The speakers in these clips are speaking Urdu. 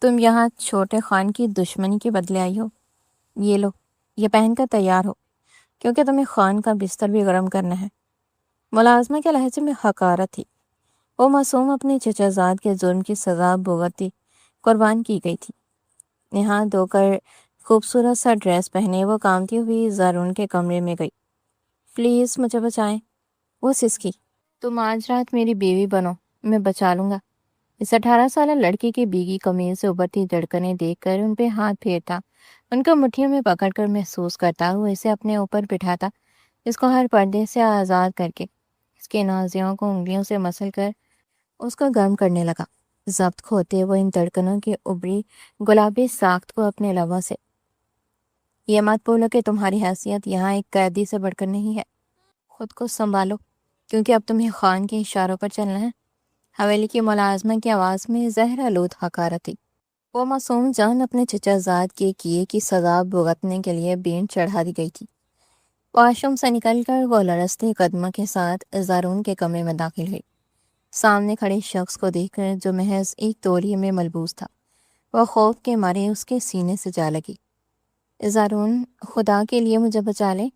تم یہاں چھوٹے خان کی دشمنی کے بدلے آئی ہو؟ یہ لو، یہ پہن کر تیار ہو، کیونکہ تمہیں خان کا بستر بھی گرم کرنا ہے۔ ملازمہ کے لہجے میں حقارت تھی۔ وہ معصوم اپنے چچا زاد کے ظلم کی سزا بھگتتی قربان کی گئی تھی۔ نہا دھو کر خوبصورت سا ڈریس پہنے وہ کامتی ہوئی زارون کے کمرے میں گئی۔ پلیز مجھے بچائیں، وہ سسکی۔ تم آج رات میری بیوی بنو، میں بچا لوں گا۔ اس 18 سالہ لڑکی کی بھیگی قمیض سے ابھرتی دھڑکنیں دیکھ کر ان پہ ہاتھ پھیرتا، ان کو مٹھیوں میں پکڑ کر محسوس کرتا، وہ اسے اپنے اوپر بٹھاتا، اس کو ہر پردے سے آزاد کر کے، اس کے نازیوں کو انگلیوں سے مسل کر اس کو گرم کرنے لگا، ضبط کھوتے وہ ان دھڑکنوں کی ابری گلابی ساخت کو اپنے لبوں سے۔ یہ مت بولو کہ تمہاری حیثیت یہاں ایک قیدی سے بڑھ کر نہیں ہے۔ خود کو سنبھالو، کیونکہ اب تمہیں خان کے اشاروں پر چلنا ہے۔ حویلی کی ملازمہ کی آواز میں زہر آلود حقارت تھی۔ وہ معصوم جان اپنے چچا زاد کے کیے کی سزا بھگتنے کے لیے بینٹ چڑھا دی گئی تھی۔ واش روم سے نکل کر وہ لرزتے قدموں کے ساتھ زارون کے کمرے میں داخل ہوئی۔ سامنے کھڑے شخص کو دیکھ کر جو محض ایک تولیے میں ملبوس تھا، وہ خوف کے مارے اس کے سینے سے جا لگی۔ زارون، خدا کے لیے مجھے بچا لے۔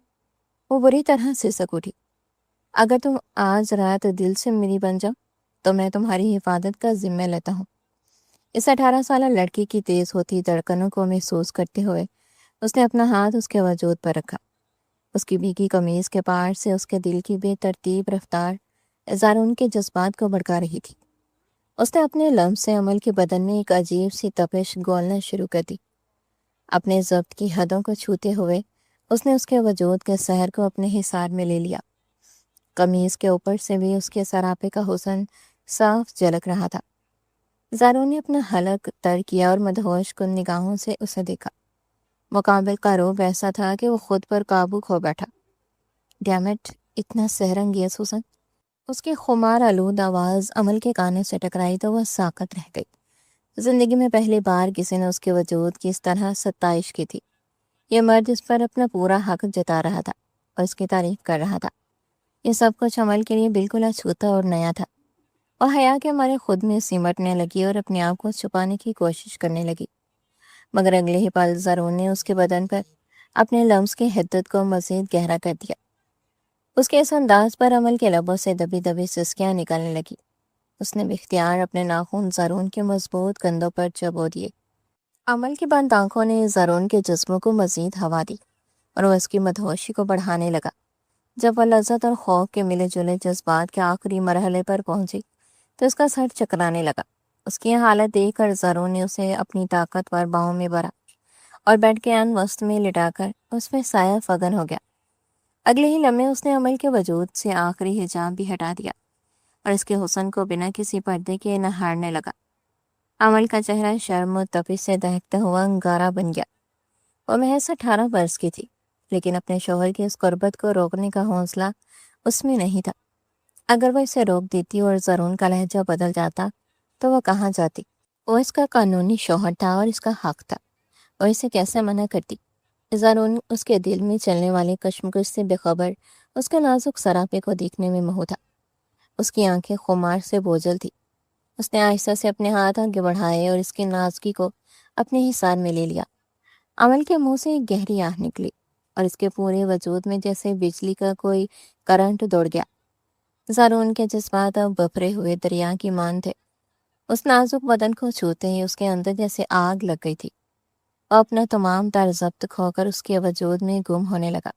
وہ بری طرح سے سک اٹھی۔ اگر تم آج رات دل سے میری بن جاؤ تو میں تمہاری حفاظت کا ذمہ لیتا ہوں۔ اس 18 سالہ لڑکی کی تیز ہوتی دھڑکنوں کو محسوس کرتے ہوئے اس نے اپنا ہاتھ اس کے وجود پر رکھا۔ اس کی بھیگی قمیض کے پار سے اس کے دل کی بے ترتیب رفتار زارون کے جذبات کو بھڑکا رہی تھی۔ اس نے اپنے لمس سے عمل کے بدن میں ایک عجیب سی تپش گولنا شروع کر دی۔ اپنے ضبط کی حدوں کو چھوتے ہوئے اس نے اس کے وجود کے سحر کو اپنے حصار میں لے لیا۔ قمیض کے اوپر سے بھی اس کے سراپے کا حسن صاف جھلک رہا تھا۔ زارون نے اپنا حلق تر کیا اور مدہوش کن نگاہوں سے اسے دیکھا۔ مقابل کا روب ایسا تھا کہ وہ خود پر قابو کھو بیٹھا۔ ڈیمٹ، اتنا سحر انگیز حسن! اس کی خمار آلود آواز عمل کے کانوں سے ٹکرائی تو وہ ساکت رہ گئی۔ زندگی میں پہلی بار کسی نے اس کے وجود کی اس طرح ستائش کی تھی۔ یہ مرد اس پر اپنا پورا حق جتا رہا تھا اور اس کی تعریف کر رہا تھا۔ یہ سب کچھ عمل کے لیے بالکل اچھوتا اور نیا تھا۔ وہ حیا کے مارے خود میں سمٹنے لگی اور اپنے آپ کو چھپانے کی کوشش کرنے لگی، مگر اگلے ہی پل زارون نے اس کے بدن پر اپنے لمس کی حدت کو مزید گہرا کر دیا۔ اس کے اس انداز پر عمل کے لبوں سے دبی دبی سسکیاں نکلنے لگی۔ اس نے باختیار اپنے ناخن زارون کے مضبوط کندھوں پر چبو دیے۔ عمل کی بند آنکھوں نے زارون کے جسموں کو مزید ہوا دی اور وہ اس کی مدہوشی کو بڑھانے لگا۔ جب وہ لذت اور خوف کے ملے جلے جذبات کے آخری مرحلے پر پہنچی تو اس کا سر چکرانے لگا۔ اس کی حالت دیکھ کر زارون نے اسے اپنی طاقتور باہوں میں بھرا اور بیڈ کے عین وسط میں لٹا کر اس میں سایہ فگن ہو گیا۔ اگلے ہی لمحے اس نے عمل کے وجود سے آخری حجاب بھی ہٹا دیا اور اس کے حسن کو بنا کسی پردے کے نہارنے لگا۔ عمل کا چہرہ شرم و تپش سے دہکتا ہوا انگارہ بن گیا۔ وہ محض 18 برس کی تھی، لیکن اپنے شوہر کی اس قربت کو روکنے کا حوصلہ اس میں نہیں تھا۔ اگر وہ اسے روک دیتی اور زارون کا لہجہ بدل جاتا تو وہ کہاں جاتی؟ وہ اس کا قانونی شوہر تھا اور اس کا حق تھا، اور اسے کیسے منع کرتی؟ زارون اس کے دل میں چلنے والے کشمکش سے بے خبر اس کے نازک سراپے کو دیکھنے میں مہو تھا۔ اس کی آنکھیں خمار سے بوجھل تھی۔ اس نے آہستہ سے اپنے ہاتھ آگے بڑھائے اور اس کی نازکی کو اپنے حصار میں لے لیا۔ عمل کے منہ سے ایک گہری آہ نکلی اور اس کے پورے وجود میں جیسے بجلی کا کوئی کرنٹ دوڑ گیا۔ زارون کے جذبات اب بفرے ہوئے دریا کی مان تھے۔ اس نازک بدن کو چھوتے ہی اس کے اندر جیسے آگ لگ گئی تھی۔ وہ اپنا تمام تر ضبط کھو کر اس کے وجود میں گم ہونے لگا۔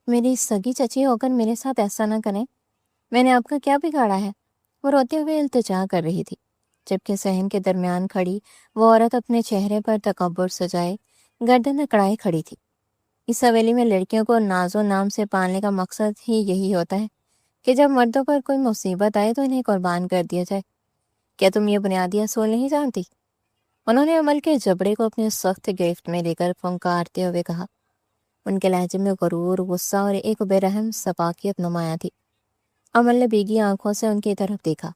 میری سگی چچی ہو کر میرے ساتھ ایسا نہ کریں، میں نے آپ کا کیا بگاڑا ہے؟ وہ روتے ہوئے التجا کر رہی تھی، جبکہ صحن کے درمیان کھڑی وہ عورت اپنے چہرے پر تکبر سجائے گردن اکڑائے کھڑی تھی۔ اس حویلی میں لڑکیوں کو ناز و نام سے پالنے کا مقصد ہی یہی ہوتا ہے کہ جب مردوں پر کوئی مصیبت آئے تو انہیں قربان کر دیا جائے۔ کیا تم یہ بنیادی اصول نہیں جانتی؟ انہوں نے عمل کے جبڑے کو اپنے سخت گرفت میں لے کر پھنکارتے ہوئے کہا۔ ان کے لہجے میں غرور، غصہ اور ایک بے رحم سفاکیت نمایاں تھی۔ عمل نے بیگی آنکھوں سے ان کی طرف دیکھا۔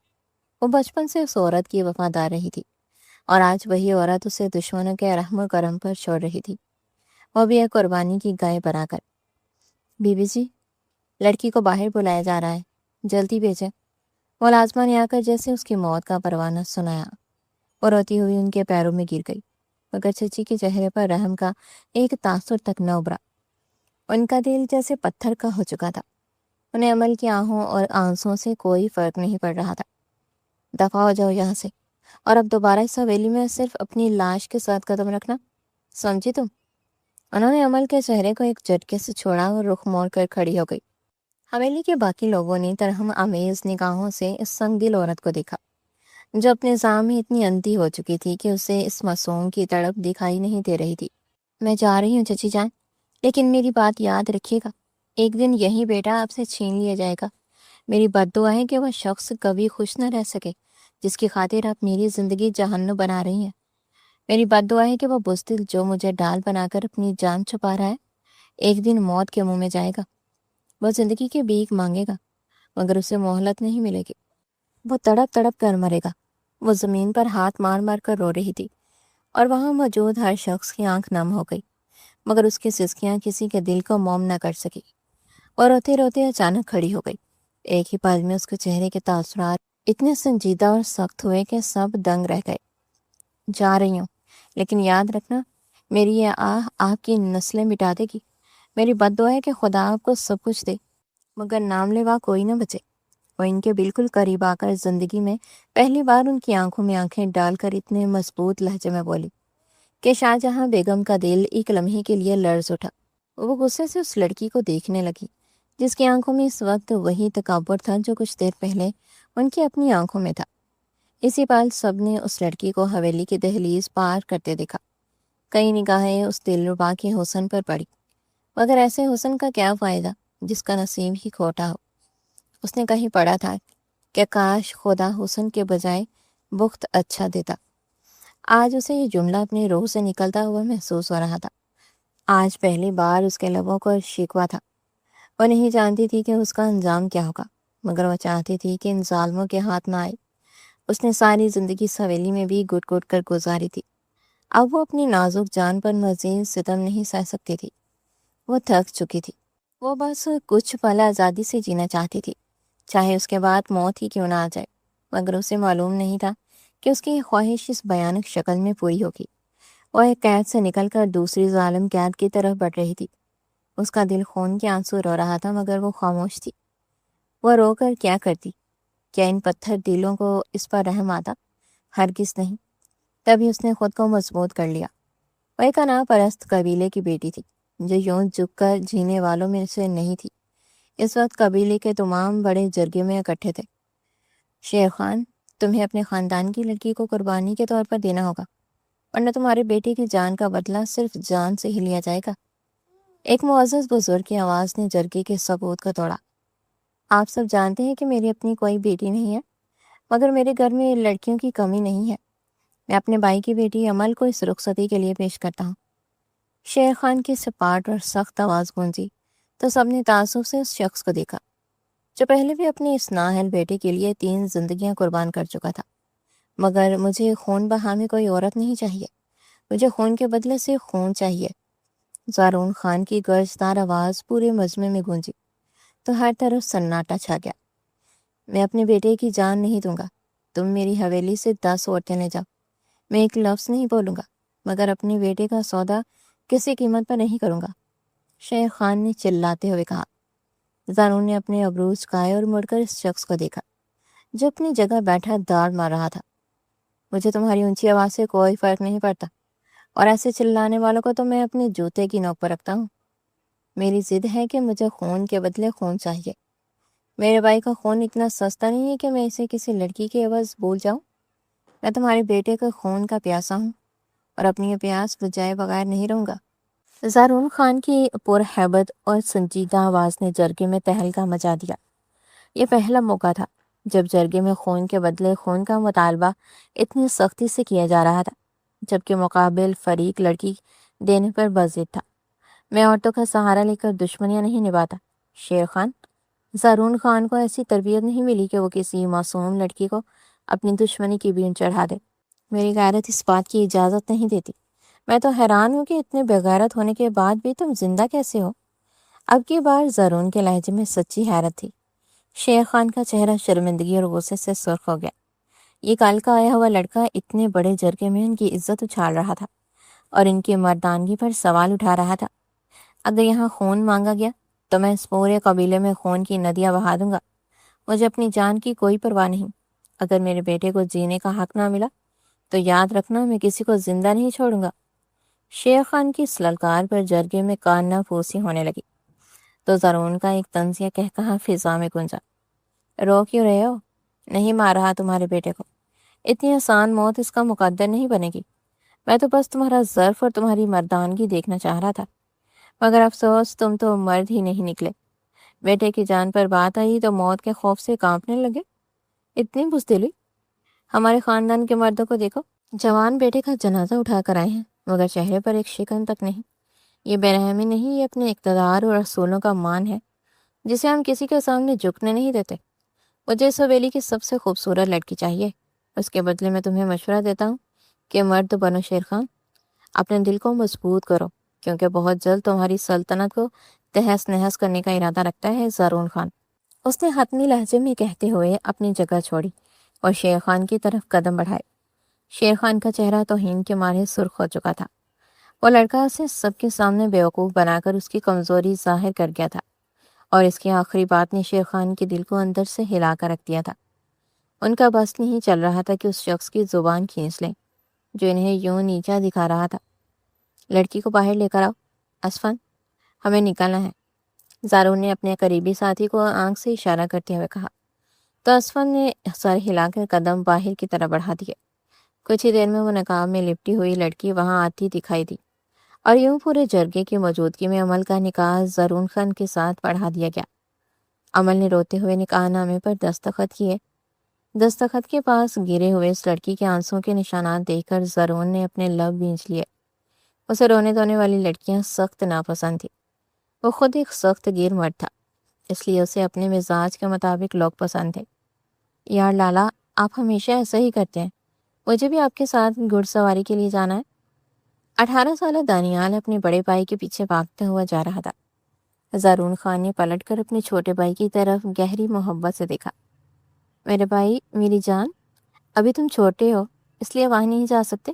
وہ بچپن سے اس عورت کی وفادار رہی تھی اور آج وہی عورت اسے دشمنوں کے رحم و کرم پر چھوڑ رہی تھی، وہ بھی ایک قربانی کی گائے بنا کر۔ بی بی جی، لڑکی کو باہر بلایا جا رہا ہے، جلدی بھیجیں۔ ملازمہ نے آ کر جیسے اس کی موت کا پروانہ سنایا۔ اور روتی ہوئی ان کے پیروں میں گر گئی، مگر چچی کے چہرے پر رحم کا ایک تاثر تک نہ ابھرا۔ ان کا دل جیسے پتھر کا ہو چکا تھا۔ انہیں عمل کی آہوں اور آنسوں سے کوئی فرق نہیں پڑ رہا تھا۔ دفع ہو جاؤ یہاں سے، اور اب دوبارہ اس حویلی میں صرف اپنی لاش کے ساتھ قدم رکھنا، سمجھی تم؟ انہوں نے عمل کے چہرے کو ایک جھٹکے سے چھوڑا اور رخ موڑ کر کھڑی ہو گئی۔ حویلی کے باقی لوگوں نے ترہم آمیز نگاہوں سے اس سنگ دل عورت کو دیکھا، جو اپنے نظام میں اتنی اندھی ہو چکی تھی کہ اسے اس معصوم کی تڑپ دکھائی نہیں دے رہی تھی۔ میں جا رہی ہوں چچی جان، لیکن میری بات یاد رکھیے گا، ایک دن یہی بیٹا آپ سے چھین لیا جائے گا۔ میری بد دعا ہے کہ وہ شخص کبھی خوش نہ رہ سکے جس کی خاطر آپ میری زندگی جہنم بنا رہی ہیں۔ میری بد دعا ہے کہ وہ بزدل جو مجھے ڈال بنا کر اپنی جان چھپا رہا ہے، ایک دن موت کے منہ میں جائے گا۔ وہ زندگی کی بھیک مانگے گا، مگر اسے مہلت نہیں ملے گی۔ وہ تڑپ تڑپ کر مرے گا۔ وہ زمین پر ہاتھ مار مار کر رو رہی تھی، اور وہاں موجود ہر شخص کی آنکھ نم ہو گئی، مگر اس کی سسکیاں کسی کے دل کو موم نہ کر سکی۔ وہ روتے روتے اچانک کھڑی ہو گئی۔ ایک ہی پل میں اس کے چہرے کے تاثرات اتنے سنجیدہ اور سخت ہوئے کہ سب دنگ رہ گئے۔ جا رہی ہوں، لیکن یاد رکھنا، میری یہ آہ آپ کی نسلیں مٹا دے گی۔ میری بد دعا ہے کہ خدا آپ کو سب کچھ دے، مگر نام لیوا کوئی نہ بچے۔ وہ ان کے بالکل قریب آ کر زندگی میں پہلی بار ان کی آنکھوں میں آنکھیں ڈال کر اتنے مضبوط لہجے میں بولی کہ شاہجہاں بیگم کا دل ایک لمحے کے لیے لرز اٹھا۔ وہ غصے سے اس لڑکی کو دیکھنے لگی جس کی آنکھوں میں اس وقت وہی تکبر تھا جو کچھ دیر پہلے ان کی اپنی آنکھوں میں تھا۔ اسی پل سب نے اس لڑکی کو حویلی کی دہلیز پار کرتے دیکھا۔ کئی نگاہیں اس دلربا کے حسن پر پڑی، مگر ایسے حسن کا کیا فائدہ جس کا نصیب ہی کھوٹا ہو۔ اس نے کہیں پڑھا تھا کہ کاش خدا حسن کے بجائے بخت اچھا دیتا۔ آج اسے یہ جملہ اپنی روح سے نکلتا ہوا محسوس ہو رہا تھا۔ آج پہلی بار اس کے لبوں کو شکوہ تھا۔ وہ نہیں جانتی تھی کہ اس کا انجام کیا ہوگا، مگر وہ چاہتی تھی کہ ان ظالموں کے ہاتھ نہ آئے۔ اس نے ساری زندگی اس حویلی میں بھی گٹ گٹ کر گزاری تھی۔ اب وہ اپنی نازک جان پر مزید ستم نہیں سہ سکتی تھی۔ وہ تھک چکی تھی۔ وہ بس کچھ پل آزادی سے جینا چاہتی تھی، چاہے اس کے بعد موت ہی کیوں نہ آ جائے، مگر اسے معلوم نہیں تھا کہ اس کی یہ خواہش اس بھیانک شکل میں پوری ہوگی۔ وہ ایک قید سے نکل کر دوسری ظالم قید کی طرف بڑھ رہی تھی۔ اس کا دل خون کے آنسو رو رہا تھا، مگر وہ خاموش تھی۔ وہ رو کر کیا کرتی؟ کیا ان پتھر دلوں کو اس پر رحم آتا؟ ہرگز نہیں۔ تبھی اس نے خود کو مضبوط کر لیا۔ وہ ایک انا پرست قبیلے کی بیٹی تھی جو یوں جھک کر جینے والوں میں سے نہیں تھی۔ اس وقت قبیلے کے تمام بڑے جرگے میں اکٹھے تھے۔ شیر خان، تمہیں اپنے خاندان کی لڑکی کو قربانی کے طور پر دینا ہوگا، ورنہ تمہارے بیٹے کی جان کا بدلہ صرف جان سے ہی لیا جائے گا۔ ایک معزز بزرگ کی آواز نے جرگے کے ثبوت کو توڑا۔ آپ سب جانتے ہیں کہ میری اپنی کوئی بیٹی نہیں ہے، مگر میرے گھر میں لڑکیوں کی کمی نہیں ہے۔ میں اپنے بھائی کی بیٹی عمل کو اس رخصتی کے لیے پیش کرتا ہوں۔ شیر خان کی سپاٹ اور سخت آواز گونجی تو سب نے تعصب سے اس شخص کو دیکھا جو پہلے بھی اپنی اس نااہل بیٹے کے لیے 3 زندگیاں قربان کر چکا تھا۔ مگر مجھے خون بہانے کوئی عورت نہیں چاہیے، مجھے خون کے بدلے سے خون چاہیے۔ زارون خان کی گرجدار آواز پورے مجمع میں گونجی تو ہر طرف سناٹا چھا گیا۔ میں اپنے بیٹے کی جان نہیں دوں گا۔ تم میری حویلی سے 10 عورتیں لے جاؤ، میں ایک لفظ نہیں بولوں گا، مگر اپنے بیٹے کا سودا کسی قیمت پر نہیں کروں گا، شیر خان نے چلاتے ہوئے کہا۔ زارون نے اپنے ابرو جھکائے اور مڑ کر اس شخص کو دیکھا جو اپنی جگہ بیٹھا داڑ مار رہا تھا۔ مجھے تمہاری اونچی آواز سے کوئی فرق نہیں پڑتا، اور ایسے چلانے والوں کو تو میں اپنے جوتے کی نوک پر رکھتا ہوں۔ میری ضد ہے کہ مجھے خون کے بدلے خون چاہیے۔ میرے بھائی کا خون اتنا سستا نہیں ہے کہ میں اسے کسی لڑکی کے عوض بھول جاؤں۔ میں تمہارے بیٹے کے خون کا پیاسا ہوں، اور اپنی یہ پیاس بجائے بغیر نہیں رہوں گا۔ زارون خان کی پرہیبت اور سنجیدہ آواز نے جرگے میں تہلکہ مچا دیا۔ یہ پہلا موقع تھا جب جرگے میں خون کے بدلے خون کا مطالبہ اتنی سختی سے کیا جا رہا تھا، جبکہ مقابل فریق لڑکی دینے پر بضد تھا۔ میں عورتوں کا سہارا لے کر دشمنیاں نہیں نبھاتا، شیر خان۔ زارون خان کو ایسی تربیت نہیں ملی کہ وہ کسی معصوم لڑکی کو اپنی دشمنی کی بین چڑھا دے۔ میری غیرت اس بات کی اجازت نہیں دیتی۔ میں تو حیران ہوں کہ اتنے بغیرت ہونے کے بعد بھی تم زندہ کیسے ہو۔ اب کی بار زارون کے لہجے میں سچی حیرت تھی۔ شیر خان کا چہرہ شرمندگی اور غصے سے سرخ ہو گیا۔ یہ کال کا آیا ہوا لڑکا اتنے بڑے جرگے میں ان کی عزت اچھال رہا تھا اور ان کی مردانگی پر سوال اٹھا رہا تھا۔ اگر یہاں خون مانگا گیا تو میں اس پورے قبیلے میں خون کی ندیاں بہا دوں گا۔ مجھے اپنی جان کی کوئی پرواہ نہیں۔ اگر میرے بیٹے کو جینے کا حق نہ ملا تو یاد رکھنا میں کسی کو زندہ نہیں چھوڑوں گا۔ شیر خان کی اس للکار پر جرگے میں کاننا پھوسی ہونے لگی تو زارون کا ایک طنزیہ کہا فضا میں گونجا۔ رو کیوں رہے ہو؟ نہیں مار رہا تمہارے بیٹے کو۔ اتنی آسان موت اس کا مقدر نہیں بنے گی۔ میں تو بس تمہارا ظرف اور تمہاری مردانگی دیکھنا چاہ رہا تھا، مگر افسوس تم تو مرد ہی نہیں نکلے۔ بیٹے کی جان پر بات آئی تو موت کے خوف سے کانپنے لگے۔ اتنی بزدلی؟ ہمارے خاندان کے مردوں کو دیکھو، جوان بیٹے کا جنازہ اٹھا کر آئے ہیں مگر چہرے پر ایک شکن تک نہیں۔ یہ بے رحمی نہیں، یہ اپنے اقتدار اور اصولوں کا مان ہے جسے ہم کسی کے سامنے جھکنے نہیں دیتے۔ مجھے اس حویلی کی سب سے خوبصورت لڑکی چاہیے۔ اس کے بدلے میں تمہیں مشورہ دیتا ہوں کہ مرد بنو شیر خان، اپنے دل کو مضبوط کرو کیونکہ بہت جلد تمہاری سلطنت کو تہس نہس کرنے کا ارادہ رکھتا ہے زارون خان۔ اس نے حتمی لہجے میں کہتے ہوئے اپنی جگہ چھوڑی اور شیر خان کی طرف قدم بڑھائے۔ شیر خان کا چہرہ توہین کے مارے سرخ ہو چکا تھا۔ وہ لڑکا اسے سب کے سامنے بیوقوف بنا کر اس کی کمزوری ظاہر کر گیا تھا اور اس کی آخری بات نے شیر خان کے دل کو اندر سے ہلا کر رکھ دیا تھا۔ ان کا بس نہیں چل رہا تھا کہ اس شخص کی زبان کھینچ لیں جو انہیں یوں نیچا دکھا رہا تھا۔ لڑکی کو باہر لے کر آؤ اسفن، ہمیں نکلنا ہے، زارون نے اپنے قریبی ساتھی کو آنکھ سے اشارہ کرتے ہوئے کہا تو اسفن نے سر ہلا کر قدم باہر کی طرف بڑھا دیے۔ کچھ ہی دیر میں وہ نقاب میں لپٹی ہوئی لڑکی وہاں آتی دکھائی دی اور یوں پورے جرگے کی موجودگی میں عمل کا نکاح زارون خان کے ساتھ پڑھا دیا گیا۔ عمل نے روتے ہوئے نکاح نامے پر دستخط کیے۔ دستخط کے پاس گرے ہوئے اس لڑکی کے آنسوں کے نشانات دیکھ کر زارون نے اپنے لب بھینچ لیے۔ اسے رونے دھونے والی لڑکیاں سخت ناپسند تھی۔ وہ خود ایک سخت گیر مرد تھا، اس لیے اسے اپنے مزاج کے مطابق لوگ پسند تھے۔ یار لالا، آپ ہمیشہ ایسا ہی کرتے ہیں، مجھے بھی آپ کے ساتھ گھڑ سواری کے لیے جانا ہے۔ 18 سالہ دانیال اپنے بڑے بھائی کے پیچھے بھاگتا ہوا جا رہا تھا۔ زارون خان نے پلٹ کر اپنے چھوٹے بھائی کی طرف گہری محبت سے دیکھا۔ میرے بھائی، میری جان، ابھی تم چھوٹے ہو اس لیے وہاں نہیں جا سکتے،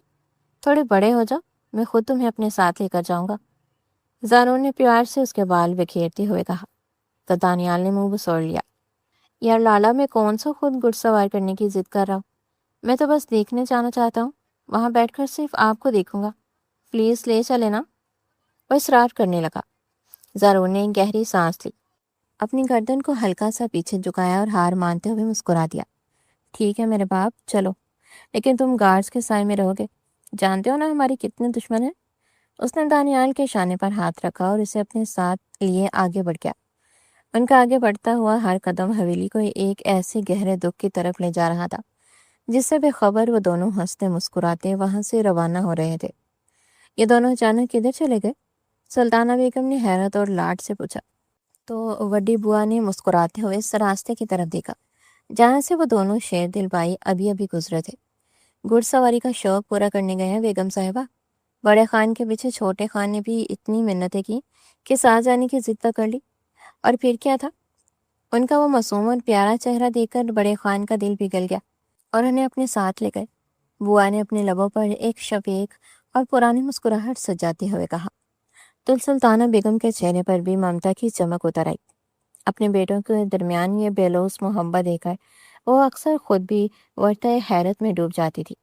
تھوڑے بڑے ہو جاؤ، میں خود تمہیں اپنے ساتھ لے کر جاؤں گا۔ زارون نے پیار سے اس کے بال بکھیرتے ہوئے کہا تو دانیال نے منہ بسوڑ لیا۔ یار لالا، میں کون سا خود گھڑ سوار کرنے کی ضد کر رہا ہوں، میں تو بس دیکھنے جانا چاہتا ہوں، وہاں بیٹھ کر صرف آپ کو دیکھوں گا، پلیز لے چلے نا۔ وہ اصرار کرنے لگا۔ زارون نے گہری سانس لی، اپنی گردن کو ہلکا سا پیچھے جھکایا اور ہار مانتے ہوئے مسکرا دیا۔ ٹھیک ہے میرے باپ، چلو، لیکن تم گارڈز کے سائے میں رہو گے، جانتے ہو نا ہماری کتنے دشمن ہیں۔ اس نے دانیال کے شانے پر ہاتھ رکھا اور اسے اپنے ساتھ لیے آگے بڑھ گیا۔ ان کا آگے بڑھتا ہوا ہر قدم حویلی کو ایک ایسے گہرے دکھ کی طرف لے جا رہا تھا جس سے بے خبر وہ دونوں ہنستے مسکراتے وہاں سے روانہ ہو رہے تھے۔ یہ دونوں اچانک کدھر چلے گئے؟ سلطانہ بیگم نے حیرت اور لاڈ سے پوچھا تو وڈی بوا نے مسکراتے ہوئے اس راستے کی طرف دیکھا جہاں سے وہ دونوں شیر دل بھائی ابھی ابھی گزرے تھے۔ گھڑ سواری کا شوق پورا کرنے گئے ہیں بیگم صاحبہ۔ بڑے خان کے پیچھے چھوٹے خان نے بھی اتنی منتیں کی کہ ساتھ جانے کی ضد کر لی، اور پھر کیا تھا؟ ان کا وہ معصوم اور پیارا چہرہ دیکھ کر بڑے خان کا دل پگھل گیا اور انہیں اپنے ساتھ لے گئے۔ بوا نے اپنے لبوں پر ایک شفیق اور پرانی مسکراہٹ سجاتے ہوئے کہا تو سلطانہ بیگم کے چہرے پر بھی ممتا کی چمک اتر آئی۔ اپنے بیٹوں کے درمیان یہ بے لوث محبت دیکھ کر وہ اکثر خود بھی ورطۂ حیرت میں ڈوب جاتی تھی۔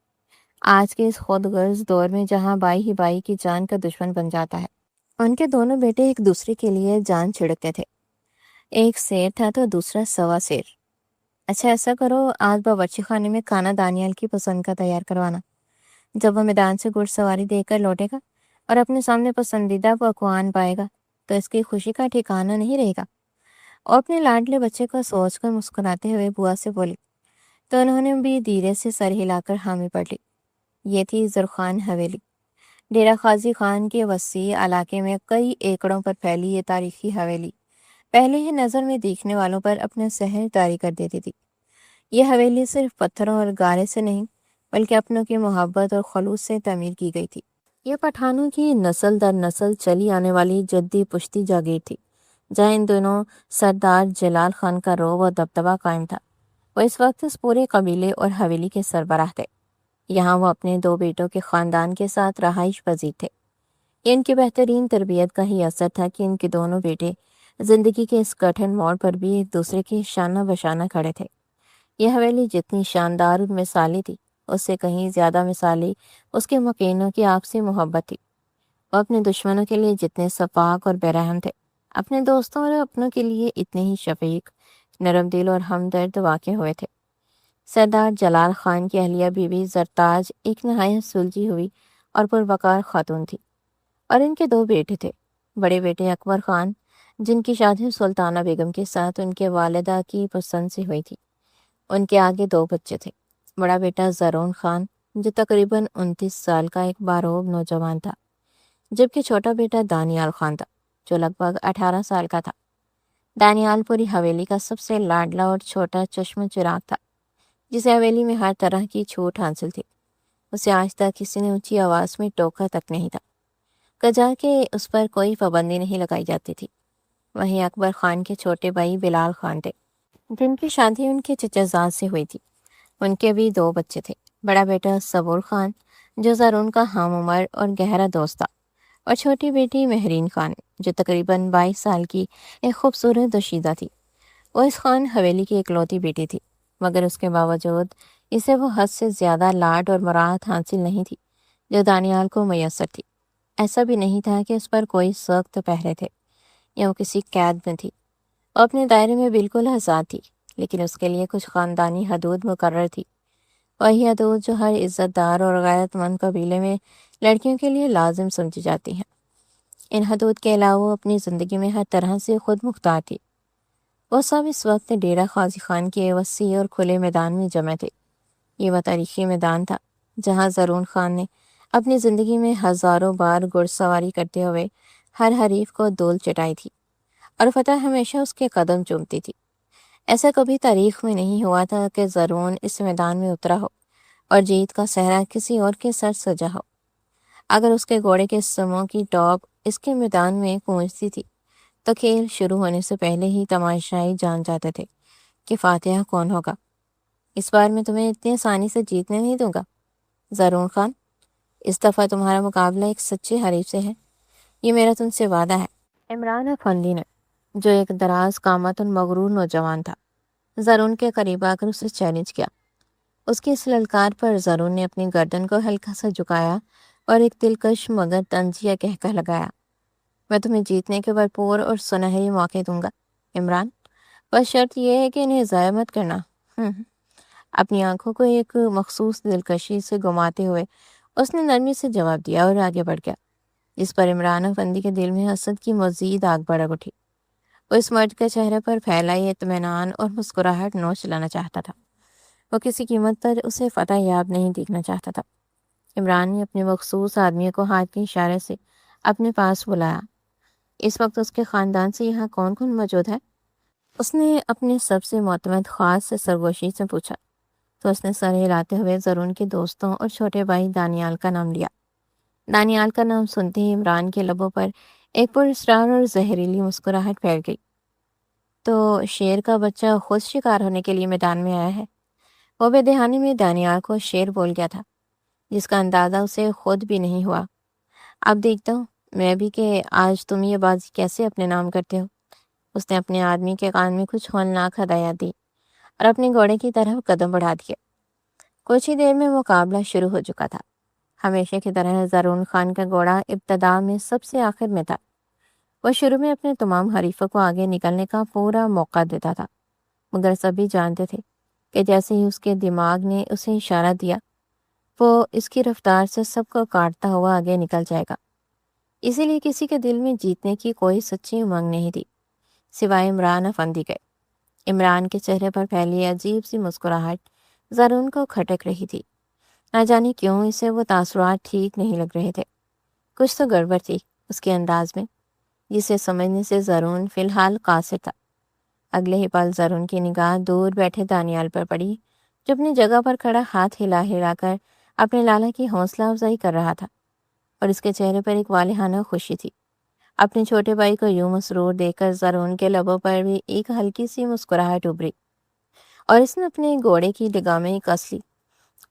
آج کے اس خود غرض دور میں جہاں بائی ہی بائی کی جان کا دشمن بن جاتا ہے، ان کے دونوں بیٹے ایک دوسرے کے لیے جان چھڑکتے تھے۔ ایک شیر تھا تو دوسرا سوا شیر۔ اچھا ایسا کرو، آج باورچی خانے میں کھانا دانیال کی پسند کا تیار کروانا۔ جب وہ میدان سے گھڑ سواری دے کر لوٹے گا اور اپنے سامنے پسندیدہ پکوان پائے گا تو اس کی خوشی کا ٹھکانہ نہیں رہے گا۔ اور اپنے لاڈلے بچے کو سوچ کر مسکراتے ہوئے بوا سے بولی تو انہوں نے بھی دھیرے سے سر ہلا کر حامی پڑ لی۔ یہ تھی زرخان حویلی، ڈیرہ غازی خان کے وسیع علاقے میں کئی ایکڑوں پر پھیلی یہ تاریخی حویلی پہلے ہی نظر میں دیکھنے والوں پر اپنا سحر طاری کر دیتی تھی۔ یہ حویلی صرف پتھروں اور گارے سے نہیں بلکہ اپنوں کی محبت اور خلوص سے تعمیر کی گئی تھی۔ یہ پٹھانوں کی نسل در نسل چلی آنے والی جدی پشتی جاگیر تھی جہاں ان دونوں سردار جلال خان کا رعب و دبدبہ قائم تھا۔ وہ اس وقت اس پورے قبیلے اور حویلی کے سربراہ تھے۔ یہاں وہ اپنے 2 بیٹوں کے خاندان کے ساتھ رہائش پذیر تھے۔ یہ ان کی بہترین تربیت کا ہی اثر تھا کہ ان کے دونوں بیٹے زندگی کے اس کٹھن موڑ پر بھی ایک دوسرے کے شانہ بشانہ کھڑے تھے۔ یہ حویلی جتنی شاندار اور مثالی تھی، اس سے کہیں زیادہ مثالی اس کے مکینوں کی آپسی محبت تھی۔ وہ اپنے دشمنوں کے لیے جتنے شفاق اور بے رحم تھے، اپنے دوستوں اور اپنوں کے لیے اتنے ہی شفیق، نرم دل اور ہمدرد واقع ہوئے تھے۔ سردار جلال خان کی اہلیہ بی بی زرتاج ایک نہایت سلجھی ہوئی اور پروقار خاتون تھی، اور ان کے 2 بیٹے تھے۔ بڑے بیٹے اکبر خان، جن کی شادی سلطانہ بیگم کے ساتھ ان کے والدہ کی پسند سے ہوئی تھی، ان کے آگے 2 بچے تھے۔ بڑا بیٹا زرون خان، جو تقریباً 29 سال کا ایک باروب نوجوان تھا، جبکہ چھوٹا بیٹا دانیال خان تھا، جو لگ بھگ 18 سال کا تھا۔ دانیال پوری حویلی کا سب سے لاڈلا اور چھوٹا چشم چراغ تھا، جسے حویلی میں ہر طرح کی چھوٹ حاصل تھی۔ اسے آج تک کسی نے اونچی آواز میں ٹوکا تک نہیں تھا، کجا کہ اس پر کوئی پابندی نہیں لگائی جاتی تھی۔ وہیں اکبر خان کے چھوٹے بھائی بلال خان تھے، جن کی شادی ان کے چچا زاد سے ہوئی تھی۔ ان کے بھی 2 بچے تھے۔ بڑا بیٹا صبور خان، جو زرون کا ہم عمر اور گہرا دوست تھا، اور چھوٹی بیٹی مہرین خان، جو تقریباً 22 سال کی ایک خوبصورت دوشیزہ تھی۔ وہ اس خان حویلی کی اکلوتی بیٹی تھی، مگر اس کے باوجود اسے وہ حد سے زیادہ لاڈ اور مراعات حاصل نہیں تھی جو دانیال کو میسر تھی۔ ایسا بھی نہیں تھا کہ اس پر کوئی سخت پہرے تھے یا وہ کسی قید میں تھی۔ وہ اپنے دائرے میں بالکل آزاد تھی، لیکن اس کے لیے کچھ خاندانی حدود مقرر تھی، وہی حدود جو ہر عزت دار اور غیرت مند قبیلے میں لڑکیوں کے لیے لازم سمجھی جاتی ہیں۔ ان حدود کے علاوہ وہ اپنی زندگی میں ہر طرح سے خود مختار تھی۔ وہ سب اس وقت ڈیرہ غازی خان کے وسیع اور کھلے میدان میں جمع تھے۔ یہ وہ تاریخی میدان تھا جہاں زرون خان نے اپنی زندگی میں ہزاروں بار گھڑ سواری کرتے ہوئے ہر حریف کو دول چٹائی تھی، اور فتح ہمیشہ اس کے قدم چومتی تھی۔ ایسا کبھی تاریخ میں نہیں ہوا تھا کہ زرون اس میدان میں اترا ہو اور جیت کا صحرا کسی اور کے سر سجا ہو۔ اگر اس کے گھوڑے کے سموں کی ٹاپ اس کے میدان میں گونجتی تھی تو کھیل شروع ہونے سے پہلے ہی تماشائی جان جاتے تھے کہ فاتحہ کون ہوگا۔ اس بار میں تمہیں اتنی آسانی سے جیتنے نہیں دوں گا زرون خان۔ اس دفعہ تمہارا مقابلہ ایک سچے حریف سے ہے، یہ میرا تم سے وعدہ ہے۔ عمران افندی نے، جو ایک دراز قامت اور مغرور نوجوان تھا، زرون کے قریب آ کر اسے چیلنج کیا۔ اس کی اس للکار پر زرون نے اپنی گردن کو ہلکا سا جھکایا اور ایک دلکش مگر طنزیہ کہہ لگایا، میں تمہیں جیتنے کے بھرپور اور سنہری موقع دوں گا عمران، بس شرط یہ ہے کہ انہیں ضائع مت کرنا۔ اپنی آنکھوں کو ایک مخصوص دلکشی سے گھماتے ہوئے اس نے نرمی سے جواب دیا اور آگے بڑھ گیا، جس پر عمران افندی کے دل میں حسد کی مزید آگ بھڑک اٹھی۔ وہ اس مرد کے چہرے پر پھیلائی اطمینان اور مسکراہٹ نوچ لانا چاہتا تھا۔ وہ کسی قیمت پر اسے فتح یاب نہیں دیکھنا چاہتا تھا۔ عمران نے اپنے مخصوص آدمی کو ہاتھ کے اشارے سے اپنے پاس بلایا۔ اس وقت اس کے خاندان سے یہاں کون کون موجود ہے؟ اس نے اپنے سب سے معتمد خاص سے سرگوشی سے پوچھا، تو اس نے سر ہلاتے ہوئے زرون کے دوستوں اور چھوٹے بھائی دانیال کا نام لیا۔ دانیال کا نام سنتے ہی عمران کے لبوں پر ایک پراسرار اور زہریلی مسکراہٹ پھیل گئی۔ تو شیر کا بچہ خود شکار ہونے کے لیے میدان میں آیا ہے؟ وہ بے دہانی میں دانیال کو شیر بول گیا تھا، جس کا اندازہ اسے خود بھی نہیں ہوا۔ اب دیکھتا ہوں میں بھی کہ آج تم یہ بازی کیسے اپنے نام کرتے ہو۔ اس نے اپنے آدمی کے کان میں کچھ ہولناک ہدایت دی اور اپنے گھوڑے کی طرف قدم بڑھا دیا۔ کچھ ہی دیر میں مقابلہ شروع ہو چکا تھا۔ ہمیشہ کی طرح زرون خان کا گھوڑا ابتدا میں سب سے آخر میں تھا۔ وہ شروع میں اپنے تمام حریفوں کو آگے نکلنے کا پورا موقع دیتا تھا، مگر سبھی جانتے تھے کہ جیسے ہی اس کے دماغ نے اسے اشارہ دیا، وہ اس کی رفتار سے سب کو کاٹتا ہوا آگے نکل جائے گا۔ اسی لیے کسی کے دل میں جیتنے کی کوئی سچی امنگ نہیں تھی سوائے عمران افندی کے۔ عمران کے چہرے پر پھیلی عجیب سی مسکراہٹ زرون کو کھٹک رہی تھی۔ نہ جانے کیوں اسے وہ تاثرات ٹھیک نہیں لگ رہے تھے۔ کچھ تو گڑبڑ تھی اس کے انداز میں، جسے سمجھنے سے زرون فی الحال قاصر تھا۔ اگلے ہی پل زرون کی نگاہ دور بیٹھے دانیال پر پڑی، جو اپنی جگہ پر کھڑا ہاتھ ہلا ہلا کر اپنے لالا کی حوصلہ افزائی کر رہا تھا، اور اس کے چہرے پر ایک والہانہ خوشی تھی۔ اپنے چھوٹے بھائی کو یوں مسرور دیکھ کر زرون کے لبوں پر بھی ایک ہلکی سی مسکراہٹ ابھری، اور اس نے اپنے گھوڑے کی لگامیں کس لی۔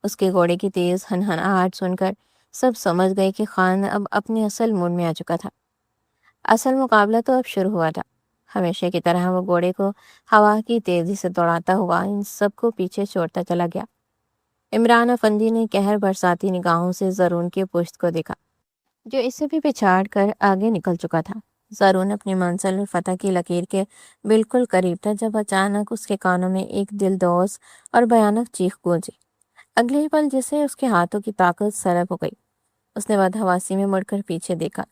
اس کے گھوڑے کی تیز ہنہناہٹ سن کر سب سمجھ گئے کہ خان اب اپنے اصل موڈ میں آ چکا تھا۔ اصل مقابلہ تو اب شروع ہوا تھا۔ ہمیشہ کی طرح وہ گھوڑے کو ہوا کی تیزی سے دوڑاتا ہوا ان سب کو پیچھے چھوڑتا چلا گیا۔ عمران افندی نے قہر برساتی نگاہوں سے زرون کی پشت کو دیکھا، جو اسے بھی پچھاڑ کر آگے نکل چکا تھا۔ زرون اپنی منزل فتح کی لکیر کے بالکل قریب تھا جب اچانک اس کے کانوں میں ایک دلدوز اور بھیانک چیخ گونجی۔ اگلے ہی پل جسے اس کے ہاتھوں کی طاقت سلب ہو گئی، اس نے بدحواسی میں مڑ کر پیچھے دیکھا،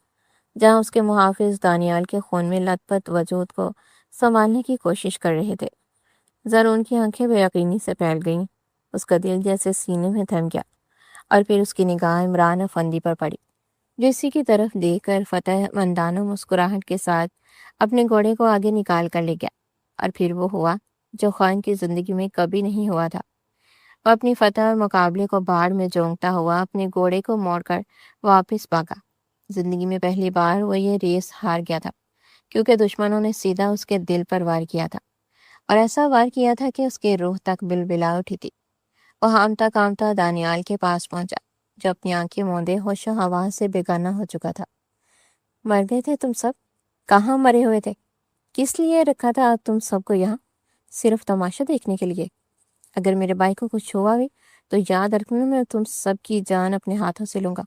جہاں اس کے محافظ دانیال کے خون میں لت پت وجود کو سنبھالنے کی کوشش کر رہے تھے۔ زرون کی آنکھیں بے یقینی سے پھیل گئیں، اس کا دل جیسے سینے میں تھم گیا، اور پھر اس کی نگاہ عمران افندی پر پڑی، جو اسی کی طرف دیکھ کر فتح مندانہ مسکراہٹ کے ساتھ اپنے گھوڑے کو آگے نکال کر لے گیا۔ اور پھر وہ ہوا جو خان کی زندگی میں کبھی نہیں ہوا تھا۔ وہ اپنی فتح اور مقابلے کو بھاڑ میں جونگتا ہوا اپنے گھوڑے کو موڑ کر واپس بھاگا۔ زندگی میں پہلی بار وہ یہ ریس ہار گیا تھا، کیونکہ دشمنوں نے سیدھا اس کے دل پر وار کیا تھا، اور ایسا وار کیا تھا کہ اس کے روح تک بلبلا اٹھی تھی۔ وہ ہامتا کامتا دانیال کے پاس پہنچا، جو اپنی آنکھیں موندے ہوش و حواس سے بیگانہ ہو چکا تھا۔ مر گئے تھے تم سب؟ کہاں مرے ہوئے تھے؟ کس لیے رکھا تھا تم سب کو یہاں؟ صرف تماشا دیکھنے کے لیے؟ اگر میرے بھائی کو کچھ ہوا بھی تو یاد رکھنا میں تم سب کی جان اپنے ہاتھوں سے لوں گا۔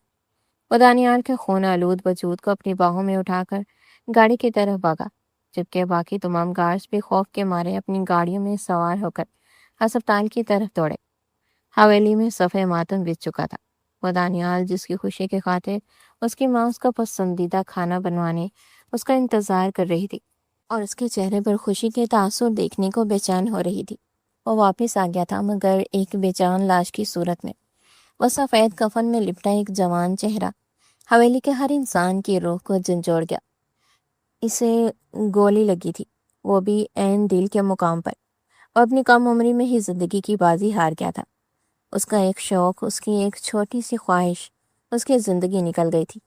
وہ دانیال کے خون آلود وجود کو اپنی باہوں میں اٹھا کر گاڑی کی طرف بھاگا، جبکہ باقی تمام گارڈز بھی خوف کے مارے اپنی گاڑیوں میں سوار ہو کر ہسپتال کی طرف دوڑے۔ حویلی میں صفحہ ماتم بچ چکا تھا۔ وہ دانیال جس کی خوشی کے خاطر اس کی ماں اس کا پسندیدہ کھانا بنوانے اس کا انتظار کر رہی تھی، اور اس کے چہرے پر خوشی کے تاثر دیکھنے کو بے چین ہو رہی تھی، وہ واپس آ گیا تھا، مگر ایک بے جان لاش کی صورت میں۔ وہ سفید کفن میں لپٹا ایک جوان چہرہ حویلی کے ہر انسان کی روح کو جھنجھوڑ گیا۔ اسے گولی لگی تھی، وہ بھی عین دل کے مقام پر۔ وہ اپنی کم عمری میں ہی زندگی کی بازی ہار گیا تھا۔ اس کا ایک شوق، اس کی ایک چھوٹی سی خواہش، اس کی زندگی نکل گئی تھی۔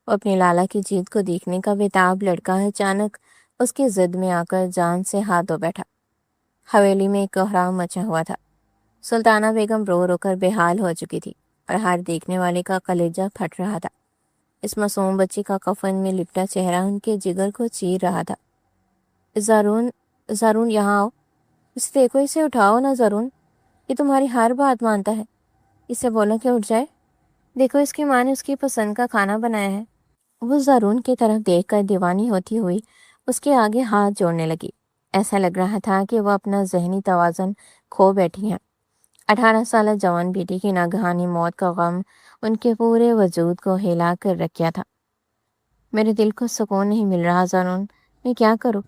وہ اپنی لالا کی جیت کو دیکھنے کا بےتاب لڑکا اچانک اس کی زد میں آ کر جان سے ہاتھ دھو بیٹھا۔ حویلی میں ایک کوہرام مچا ہوا تھا۔ سلطانہ بیگم رو رو کر بے حال ہو چکی تھی، اور ہر دیکھنے والے کا کلیجہ پھٹ رہا تھا۔ اس معصوم بچی کا کفن میں لپٹا چہرہ ان کے جگر کو چیر رہا تھا۔ زرون، زرون یہاں آؤ، اسے دیکھو، اسے اٹھاؤ نا زرون، یہ تمہاری ہر بات مانتا ہے، اسے بولو کہ اٹھ جائے، دیکھو اس کی ماں نے اس کی پسند کا کھانا بنایا ہے۔ وہ زرون کی طرف دیکھ کر دیوانی ہوتی ہوئی اس کے آگے ہاتھ جوڑنے لگی۔ ایسا لگ رہا تھا کہ وہ اپنا ذہنی توازن کھو بیٹھی ہیں۔ 18 سالہ جوان بیٹی کی ناگہانی موت کا غم ان کے پورے وجود کو ہلا کر رکھ گیا تھا۔ میرے دل کو سکون نہیں مل رہا زرون، میں کیا کروں؟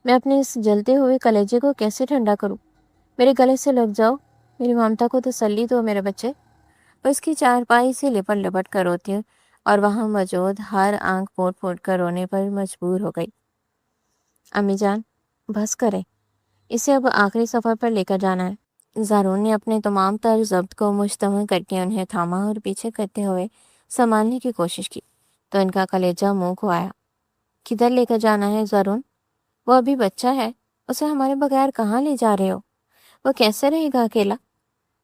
میں اپنے اس جلتے ہوئے کلیجے کو کیسے ٹھنڈا کروں؟ میرے گلے سے لگ جاؤ، میری ممتا کو تسلی دو میرے بچے۔ وہ اس کی چارپائی سے لپٹ لپٹ کر روتی اور وہاں موجود ہر آنکھ پھوٹ پھوٹ کر رونے پر مجبور ہو گئی۔ امی جان، بس کریں، اسے اب آخری سفر پر لے کر جانا ہے۔ زارون نے اپنے تمام تر ضبط کو مجتمع کر کے انہیں تھاما اور پیچھے کرتے ہوئے سنبھالنے کی کوشش کی، تو ان کا کلیجہ منہ کو آیا۔ کدھر لے کر جانا ہے زارون؟ وہ ابھی بچہ ہے، اسے ہمارے بغیر کہاں لے جا رہے ہو؟ وہ کیسے رہے گا اکیلا؟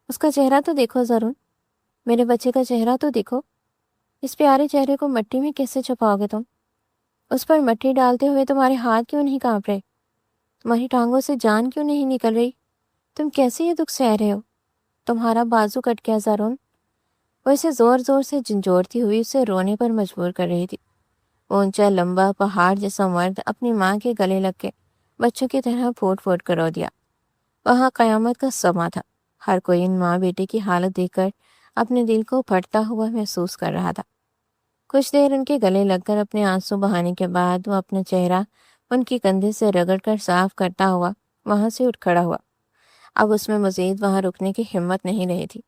اس کا چہرہ تو دیکھو زرون، میرے بچے کا چہرہ تو دیکھو، اس پیارے چہرے کو مٹی میں کیسے چھپاؤ گے تم؟ اس پر مٹی ڈالتے ہوئے تمہارے ہاتھ کیوں نہیں کانپ رہے؟ تمہاری ٹانگوں سے جان کیوں نہیں نکل رہی؟ تم کیسے یہ دکھ سہ رہے ہو؟ تمہارا بازو کٹ گیا زارون۔ وہ اسے زور زور سے جھنجھوڑتی ہوئی اسے رونے پر مجبور کر رہی تھی۔ وہ اونچا لمبا پہاڑ جیسا مرد اپنی ماں کے گلے لگ کے بچوں کی طرح پھوٹ پھوٹ کر رو دیا۔ وہاں قیامت کا سما تھا۔ ہر کوئی ان ماں بیٹے کی حالت دیکھ کر اپنے دل کو پھٹتا ہوا محسوس کر رہا تھا۔ کچھ دیر ان کے گلے لگ کر اپنے آنسو بہانے کے بعد وہ اپنا چہرہ ان کی کندھے سے رگڑ کر صاف کرتا ہوا وہاں سے اٹھ کھڑا ہوا۔ اب اس میں مزید وہاں رکنے کی ہمت نہیں رہی تھی۔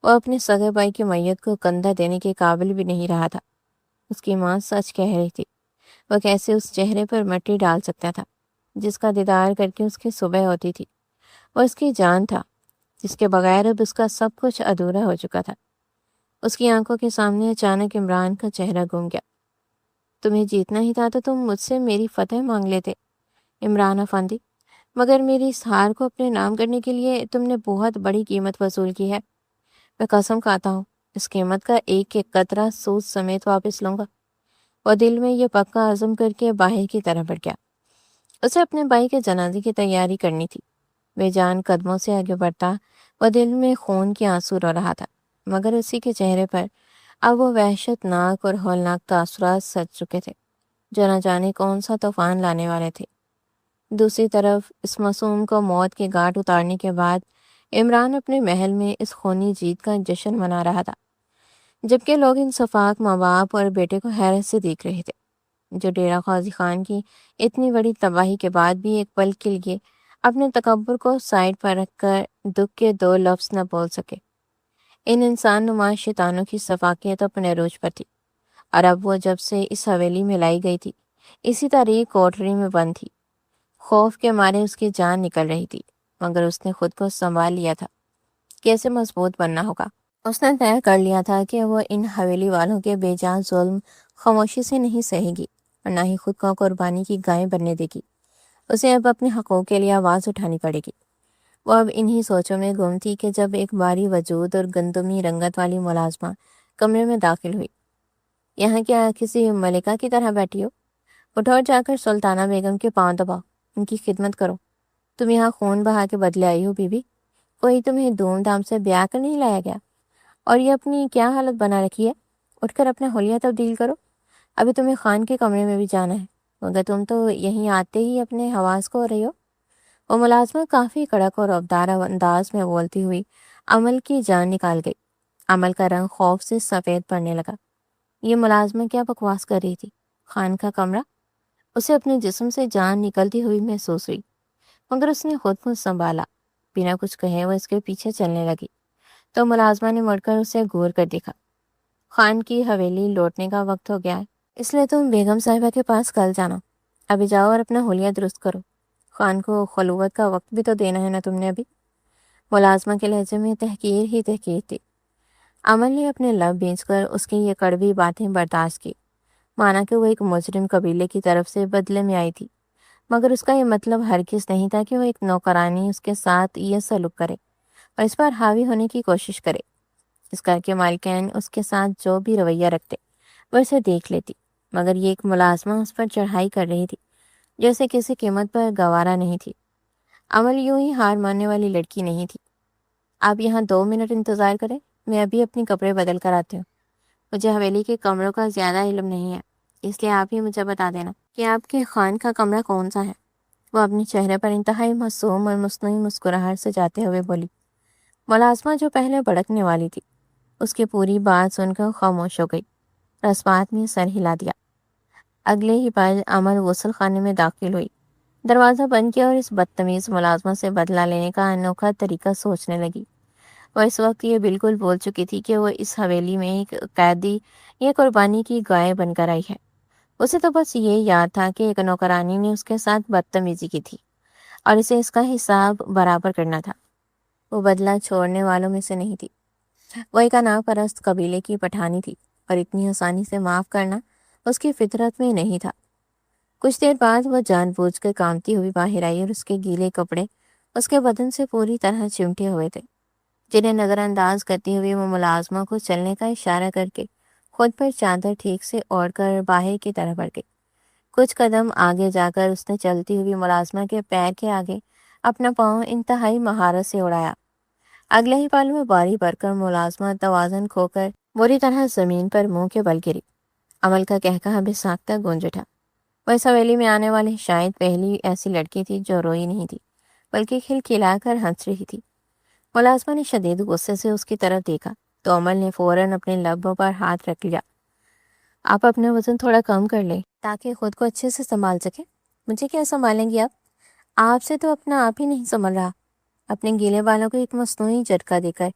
وہ اپنے سگے بھائی کی میت کو کندھا دینے کے قابل بھی نہیں رہا تھا۔ اس کی ماں سچ کہہ رہی تھی۔ وہ کیسے اس چہرے پر مٹی ڈال سکتا تھا جس کا دیدار کر کے اس کی صبح ہوتی تھی؟ وہ اس کی جان تھا، جس کے بغیر اب اس کا سب کچھ ادھورا ہو چکا تھا۔ اس کی آنکھوں کے سامنے اچانک عمران کا چہرہ گم گیا۔ تمہیں جیتنا ہی تھا تو تم مجھ سے میری فتح مانگ لیتے عمران افندی، مگر میری اس ہار کو اپنے نام کرنے کے لیے تم نے بہت بڑی قیمت وصول کی ہے۔ میں قسم کھاتا ہوں اس قیمت کا ایک ایک قطرہ سود سمیت واپس لوں گا۔ وہ دل میں یہ پکا عزم کر کے باہر کی طرف بڑھ گیا۔ اسے اپنے بھائی کے جنازے کی تیاری کرنی تھی۔ بے جان قدموں سے آگے بڑھتا وہ دل میں خون کے آنسو رو رہا تھا، مگر اسی کے چہرے پر اب وہ وحشت ناک اور ہولناک تاثرات سج چکے تھے جو نہ جانے کون سا طوفان لانے والے تھے۔ دوسری طرف اس معصوم کو موت کے گھاٹ اتارنے کے بعد عمران اپنے محل میں اس خونی جیت کا جشن منا رہا تھا، جبکہ لوگ انصفاق ماں باپ اور بیٹے کو حیرت سے دیکھ رہے تھے جو ڈیرہ غازی خان کی اتنی بڑی تباہی کے بعد بھی ایک پل کے لیے اپنے تکبر کو سائڈ پر رکھ کر دکھ کے دو لفظ نہ بول سکے۔ ان انسان نما شیطانوں کی صفاقیت اپنے عروج پر تھی، اور اب وہ جب سے اس حویلی میں لائی گئی تھی اسی تاریک کوٹری میں بند تھی۔ خوف کے مارے اس کی جان نکل رہی تھی، مگر اس نے خود کو سنبھال لیا تھا۔ کیسے مضبوط بننا ہوگا۔ اس نے طے کر لیا تھا کہ وہ ان حویلی والوں کے بے جان ظلم خاموشی سے نہیں سہے گی اور نہ ہی خود کو قربانی کی گائے بننے دے گی۔ اسے اب اپنے حقوق کے لیے آواز اٹھانی پڑے گی۔ وہ اب انہی سوچوں میں گم تھی کہ جب ایک باری وجود اور گندمی رنگت والی ملازمہ کمرے میں داخل ہوئی۔ یہاں کیا کسی ملکہ کی طرح بیٹھی ہو؟ اٹھو اور جا کر سلطانہ بیگم کے پاؤں دباؤ، ان کی خدمت کرو۔ تم یہاں خون بہا کے بدلے آئی ہو بی بی؟ کوئی تمہیں دھوم دھام سے بیاہ کر نہیں لایا گیا؟ اور یہ اپنی کیا حالت بنا رکھی ہے؟ اٹھ کر اپنا حلیہ تبدیل کرو، ابھی تمہیں خان کے کمرے میں بھی جانا ہے، مگر تم تو یہیں آتے ہی اپنے حواس کو ہو رہی ہو۔ وہ ملازمہ کافی کڑک اور ابدار انداز میں بولتی ہوئی عمل کی جان نکال گئی۔ عمل کا رنگ خوف سے سفید پڑنے لگا۔ یہ ملازمہ کیا بکواس کر رہی تھی؟ خان کا کمرہ؟ اسے اپنے جسم سے جان نکلتی ہوئی محسوس ہوئی، مگر اس نے خود کو سنبھالا۔ بنا کچھ کہے وہ اس کے پیچھے چلنے لگی تو ملازمہ نے مڑ کر اسے گور کر دیکھا۔ خان کی حویلی لوٹنے کا وقت ہو گیا ہے، اس لیے تم بیگم صاحبہ کے پاس کل جانا۔ ابھی جاؤ اور اپنا حلیہ درست کرو، خان کو خلوت کا وقت بھی تو دینا ہے نا تم نے ابھی۔ ملازمہ کے لہجے میں تحقیر ہی تحقیر تھی۔ عمل نے اپنے لب بھینچ کر اس کی یہ کڑوی باتیں برداشت کی، مانا کہ وہ ایک مجرم قبیلے کی طرف سے بدلے میں آئی تھی، مگر اس کا یہ مطلب ہرگز نہیں تھا کہ وہ ایک نوکرانی اس کے ساتھ یہ سلوک کرے اور اس پر حاوی ہونے کی کوشش کرے۔ اس گھر کے مالکین اس کے ساتھ جو بھی رویہ رکھتے وہ اسے دیکھ لیتی، مگر یہ ایک ملازمہ اس پر چڑھائی کر رہی تھی جیسے کسی قیمت پر گوارا نہیں تھی۔ عمل یوں ہی ہار ماننے والی لڑکی نہیں تھی۔ آپ یہاں 2 منٹ انتظار کریں، میں ابھی اپنے کپڑے بدل کر آتی ہوں۔ مجھے حویلی کے کمروں کا زیادہ علم نہیں ہے، اس لیے آپ ہی مجھے بتا دینا کہ آپ کے خان کا کمرہ کون سا ہے۔ وہ اپنے چہرے پر انتہائی معصوم اور مصنوعی مسکراہٹ سے جاتے ہوئے بولی۔ ملازمہ جو پہلے بھڑکنے والی تھی اس کی پوری بات سن کر خاموش ہو گئی، رسوات میں سر ہلا دیا۔ اگلے ہی پل عمل غسل خانے میں داخل ہوئی، دروازہ بند کیا اور اس بدتمیز ملازمہ سے بدلہ لینے کا انوکھا طریقہ سوچنے لگی۔ وہ اس وقت یہ بالکل بول چکی تھی کہ وہ اس حویلی میں ایک قیدی یا قربانی کی گائے بن کر آئی ہے۔ اسے تو بس یہ یاد تھا کہ ایک نوکرانی نے اس کے ساتھ بدتمیزی کی تھی اور اسے اس کا حساب برابر کرنا تھا۔ وہ بدلہ چھوڑنے والوں میں سے نہیں تھی، وہ ایک انا پرست قبیلے کی پٹھانی تھی اور اتنی آسانی سے معاف کرنا اس کی فطرت میں نہیں تھا۔ کچھ دیر بعد وہ جان بوجھ کر کامتی ہوئی باہر آئی اور اس کے گیلے کپڑے اس کے بدن سے پوری طرح چمٹے ہوئے تھے، جنہیں نظر انداز کرتی ہوئی وہ ملازمہ کو چلنے کا اشارہ کر کے خود پر چادر ٹھیک سے اوڑھ کر باہر کی طرف بڑھ گئی۔ کچھ قدم آگے جا کر اس نے چلتی ہوئی ملازمہ کے پیر کے آگے اپنا پاؤں انتہائی مہارت سے اڑایا۔ اگلے ہی پل میں باری بھر کر ملازمہ توازن کھو کر بری طرح زمین پر منہ کے بل گری۔ عمل کا کہکہا بے ساختہ گونج اٹھا۔ وہ اس حویلی میں آنے والی شاید پہلی ایسی لڑکی تھی جو روئی نہیں تھی بلکہ کھلکھلا کر ہنس رہی تھی۔ ملازمہ نے شدید غصے سے اس کی طرف دیکھا تو عمل نے فوراً اپنے لبوں پر ہاتھ رکھ لیا۔ آپ اپنا وزن تھوڑا کم کر لیں تاکہ خود کو اچھے سے سنبھال سکیں۔ مجھے کیا سنبھالیں گی آپ سے تو اپنا آپ ہی نہیں سنبھل رہا۔ اپنے گیلے بالوں کو ایک مصنوعی جھٹکا دے کر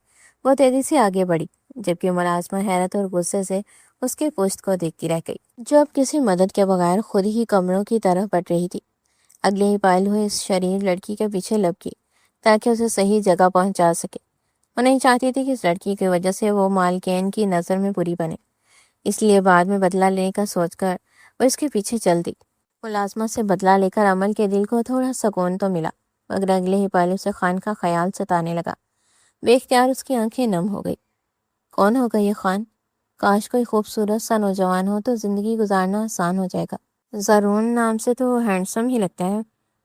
وہ تیزی سے آگے بڑھی، جبکہ ملازمہ حیرت اور غصے سے اس کے پشت کو دیکھتی رہ گئی جو اب کسی مدد کے بغیر خود ہی کمروں کی طرف بڑھ رہی تھی۔ اگلے ہی پائل ہوئے اس شریر لڑکی کے پیچھے لپکی تاکہ اسے صحیح جگہ پہنچا سکے۔ وہ نہیں چاہتی تھی کہ اس لڑکی کی وجہ سے وہ مالکین کی نظر میں بری بنے، اس لیے بعد میں بدلہ لینے کا سوچ کر وہ اس کے پیچھے چل دی۔ ملازمہ سے بدلہ لے کر عمل کے دل کو تھوڑا سکون تو ملا، مگر اگلے ہی پل اسے خان کا خیال ستانے لگا۔ بے اختیار اس کی آنکھیں نم ہو گئی۔ کون ہوگا یہ خان؟ کاش کوئی خوبصورت سا نوجوان ہو تو زندگی گزارنا آسان ہو جائے گا۔ زارون نام سے تو ہینڈسم ہی لگتا ہے،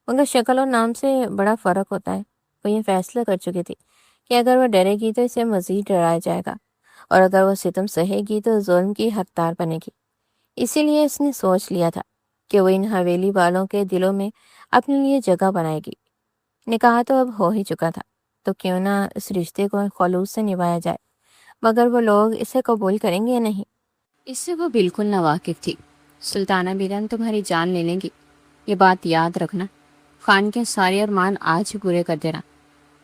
مگر شکل اور نام سے بڑا فرق ہوتا ہے۔ وہ یہ فیصلہ کر چکی تھی کہ اگر وہ ڈرے گی تو اسے مزید ڈرایا جائے گا، اور اگر وہ ستم سہے گی تو ظلم کی حقدار بنے گی۔ اسی لیے اس نے سوچ لیا تھا کہ وہ ان حویلی والوں کے دلوں میں اپنے لیے جگہ بنائے گی۔ نکاح تو اب ہو ہی چکا تھا، تو کیوں نہ اس رشتے کو خلوص سے نبھایا جائے، مگر وہ لوگ اسے قبول کریں گے یا نہیں؟ اس سے وہ بالکل ناواقف تھی۔ سلطانہ بیگم تمہاری جان لے لیں گی، یہ بات یاد رکھنا۔ خان کے سارے ارمان آج ہی پورے کر دینا،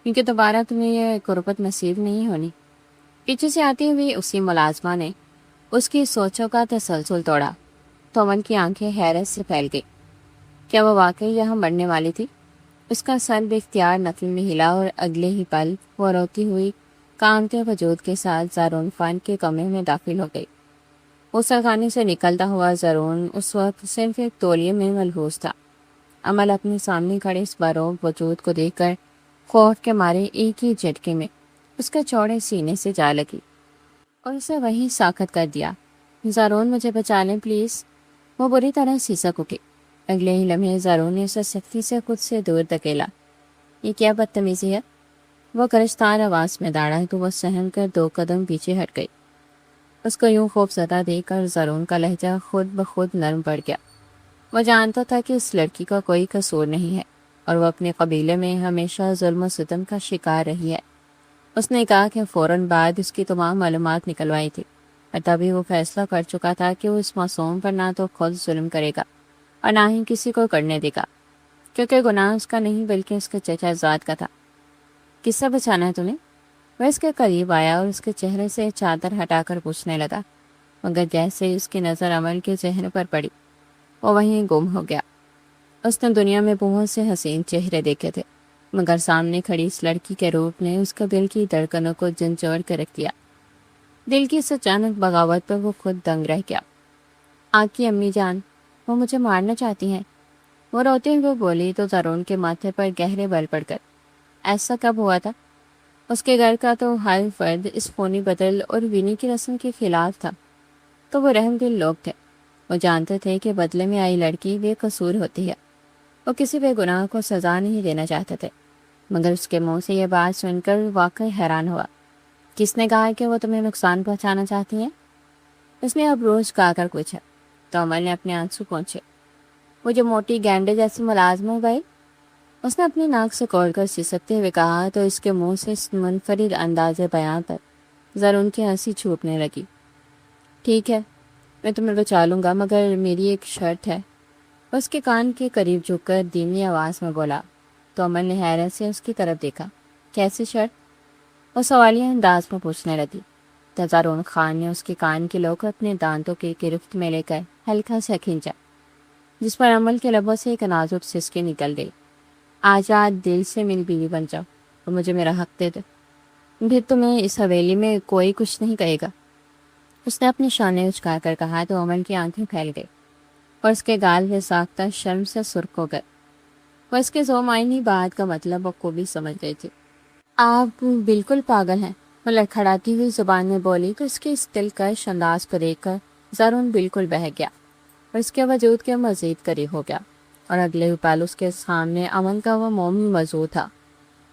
کیونکہ دوبارہ تمہیں یہ قربت نصیب نہیں ہونی۔ پیچھے سے آتی ہوئی اسی ملازمہ نے اس کی سوچوں کا تسلسل توڑا تو امن کی آنکھیں حیرت سے پھیل گئی۔ کیا وہ واقعی یہاں مرنے والی تھی؟ اس کا سر بے اختیار نفل میں ہلا اور اگلے ہی پل وہ روتی ہوئی کانپتے وجود کے ساتھ زارون خان کے کمرے میں داخل ہو گئی۔ غسل سے نکلتا ہوا زارون اس وقت صرف ایک تولیے میں ملحوظ تھا۔ امل اپنے سامنے کھڑے اس باروب وجود کو دیکھ کر خوف کے مارے ایک ہی جھٹکے میں اس کے چوڑے سینے سے جا لگی اور اسے وہیں ساکت کر دیا۔ زارون مجھے بچا لیں پلیز۔ وہ بری طرح سسک اٹھی۔ اگلے ہی لمحے زارون نے اسے سختی سے خود سے دور دھکیلا۔ یہ کیا بدتمیزی ہے؟ وہ کرشتار آواز میں داڑا تو وہ سہم کر 2 قدم پیچھے ہٹ گئی۔ اس کو یوں خوف زدہ دیکھ کر زارون کا لہجہ خود بخود نرم پڑ گیا۔ وہ جانتا تھا کہ اس لڑکی کا کوئی قصور نہیں ہے اور وہ اپنے قبیلے میں ہمیشہ ظلم و ستم کا شکار رہی ہے۔ اس نے کہا کہ فوراً بعد اس کی تمام معلومات نکلوائی تھی، اور تبھی وہ فیصلہ کر چکا تھا کہ وہ اس معصوم پر نہ تو خود ظلم کرے گا اور نہ ہی کسی کو کرنے دے گا، کیونکہ گناہ اس کا نہیں بلکہ اس کے چچا زاد کا تھا۔ کس سے بچانا ہے تمہیں؟ وہ اس کے قریب آیا اور اس کے چہرے سے چادر ہٹا کر پوچھنے لگا، مگر جیسے ہی اس کی نظر عمل کے چہرے پر پڑی وہ وہیں گم ہو گیا۔ اس نے دنیا میں بہت سے حسین چہرے دیکھے تھے، مگر سامنے کھڑی اس لڑکی کے روپ نے اس کے دل کی دھڑکنوں کو جھنجھوڑ کر رکھ دیا۔ دل کی اس اچانک بغاوت پر وہ خود دنگ رہ گیا۔ آپ کی امی جان، وہ مجھے مارنا چاہتی ہیں، وہ روتے ہوئے بولی تو زارون کے ماتھے پر گہرے بل پڑ کر۔ ایسا کب ہوا تھا؟ اس کے گھر کا تو ہر فرد اس فونی بدل اور وینی کی رسم کے خلاف تھا، تو وہ رحم دل لوگ تھے۔ وہ جانتے تھے کہ بدلے میں آئی لڑکی بے قصور ہوتی ہے، وہ کسی بے گناہ کو سزا نہیں دینا چاہتے تھے، مگر اس کے منہ سے یہ بات سن کر واقعی حیران ہوا۔ کس نے کہا کہ وہ تمہیں نقصان پہنچانا چاہتی ہیں؟ اس نے اب روز کہا کر پوچھا تو عمل نے اپنے آنسو پہنچے۔ وہ جو موٹی گینڈے جیسی ملازمہ گئی، اس نے اپنی ناک سے کوڑ کر سسکتے ہوئے کہا تو اس کے منہ سے اس منفرد انداز بیان پر زارون کی ہنسی چھوٹنے لگی۔ ٹھیک ہے، میں تمہیں بچا لوں گا، مگر میری ایک شرط ہے۔ اس کے کان کے قریب جھک کر دھیمی آواز میں بولا تو عمل نے حیرت سے اس کی طرف دیکھا۔ کیسی شرط؟ وہ سوالیہ انداز میں پوچھنے لگی۔ زارون خان نے اس کے کان کے لوگ اپنے دانتوں کی گرفت میں لے کر ہلکا سا کھینچا، جس پر عمل کے لبوں سے ایک نازک سسکی نکل گئی۔ آزاد دل سے میری بیوی بن جاؤ اور مجھے میرا حق دے دو، پھر تمہیں اس حویلی میں کوئی کچھ نہیں کہے گا۔ اس نے اپنی شانے اچکا کر کہا تو عمل کی آنکھیں پھیل گئی اور اس کے گال میں ساختہ شرم سے سرخ ہو گئے۔ وہ اس کے ذومعنی بات کا مطلب بخوبی سمجھ گئی تھی۔ آپ بالکل پاگل ہیں، وہ لڑکھڑاتی ہوئی زبان میں بولی تو اس کے اس دلکش انداز کو دیکھ کر زارون بالکل بہہ گیا اور اس کے وجود کے مزید قریب ہو گیا، اور اگلے ہی پل اس کے سامنے امن کا وہ مومی موضوع تھا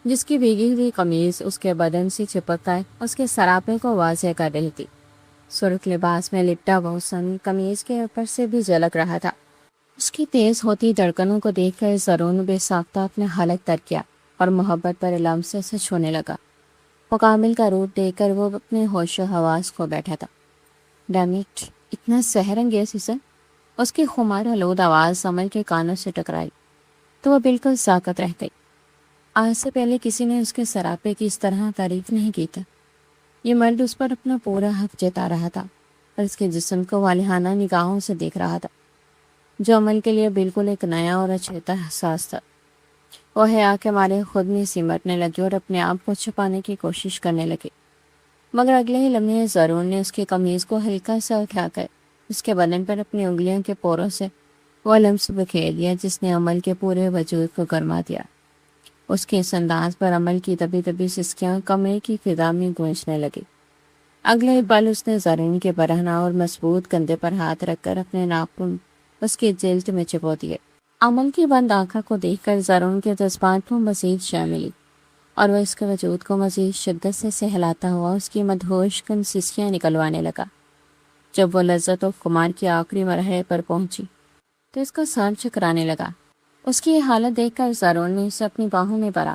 جس کی بھیگی ہوئی قمیض اس کے بدن سے چپک کر اس کے سراپے کو واضح کر رہی تھی۔ سرخ لباس میں لپٹا وہ حسن قمیض کے اوپر سے بھی جھلک رہا تھا۔ اس کی تیز ہوتی دھڑکنوں کو دیکھ کر زارون بے ساختہ اپنے حلق تر کیا اور محبت پر علم سے اسے چھونے لگا۔ مکامل کا روپ دیکھ کر وہ اپنے ہوش و حواس کھو بیٹھا تھا۔ ڈیمٹ، اتنا سحر انگیز حسن! اس کی خمار آلود آواز عمل کے کانوں سے ٹکرائی تو وہ بالکل ساکت رہ گئی۔ آج سے پہلے کسی نے اس کے سراپے کی اس طرح تعریف نہیں کی تھی۔ یہ مرد اس پر اپنا پورا حق جتا رہا تھا اور اس کے جسم کو والہانہ نگاہوں سے دیکھ رہا تھا، جو عمل کے لیے بالکل ایک نیا اور اچھیتا احساس تھا۔ وہ حیا کے مارے خود میں سمٹنے لگی اور اپنے آپ کو چھپانے کی کوشش کرنے لگی، مگر اگلے ہی لمحے زارون نے اس کی قمیض کو ہلکا سا اٹھا کر اس کے بدن پر اپنی انگلیوں کے پوروں سے وہ لمس بکھیر دیا جس نے عمل کے پورے وجود کو گرما دیا۔ اس کے اس انداز پر عمل کی دبی دبی سسکیاں کمرے کی فضا میں گونجنے لگی۔ اگلے پل اس نے زرین کے برہنہ اور مضبوط کندھے پر ہاتھ رکھ کر اپنے ناخن اس کی جلد میں چبو دیے۔ عمل کی بند آنکھوں کو دیکھ کر زرین کے جذبات کو مزید شہ ملی اور وہ اس کے وجود کو مزید شدت سے سہلاتا ہوا اس کی مدہوش کن سسکیاں نکلوانے لگا۔ جب وہ لذت و خمار کی آخری مرحلے پر پہنچی تو اس کا سر چکرانے لگا۔ اس کی یہ حالت دیکھ کر زرین نے اسے اپنی باہوں میں بھرا،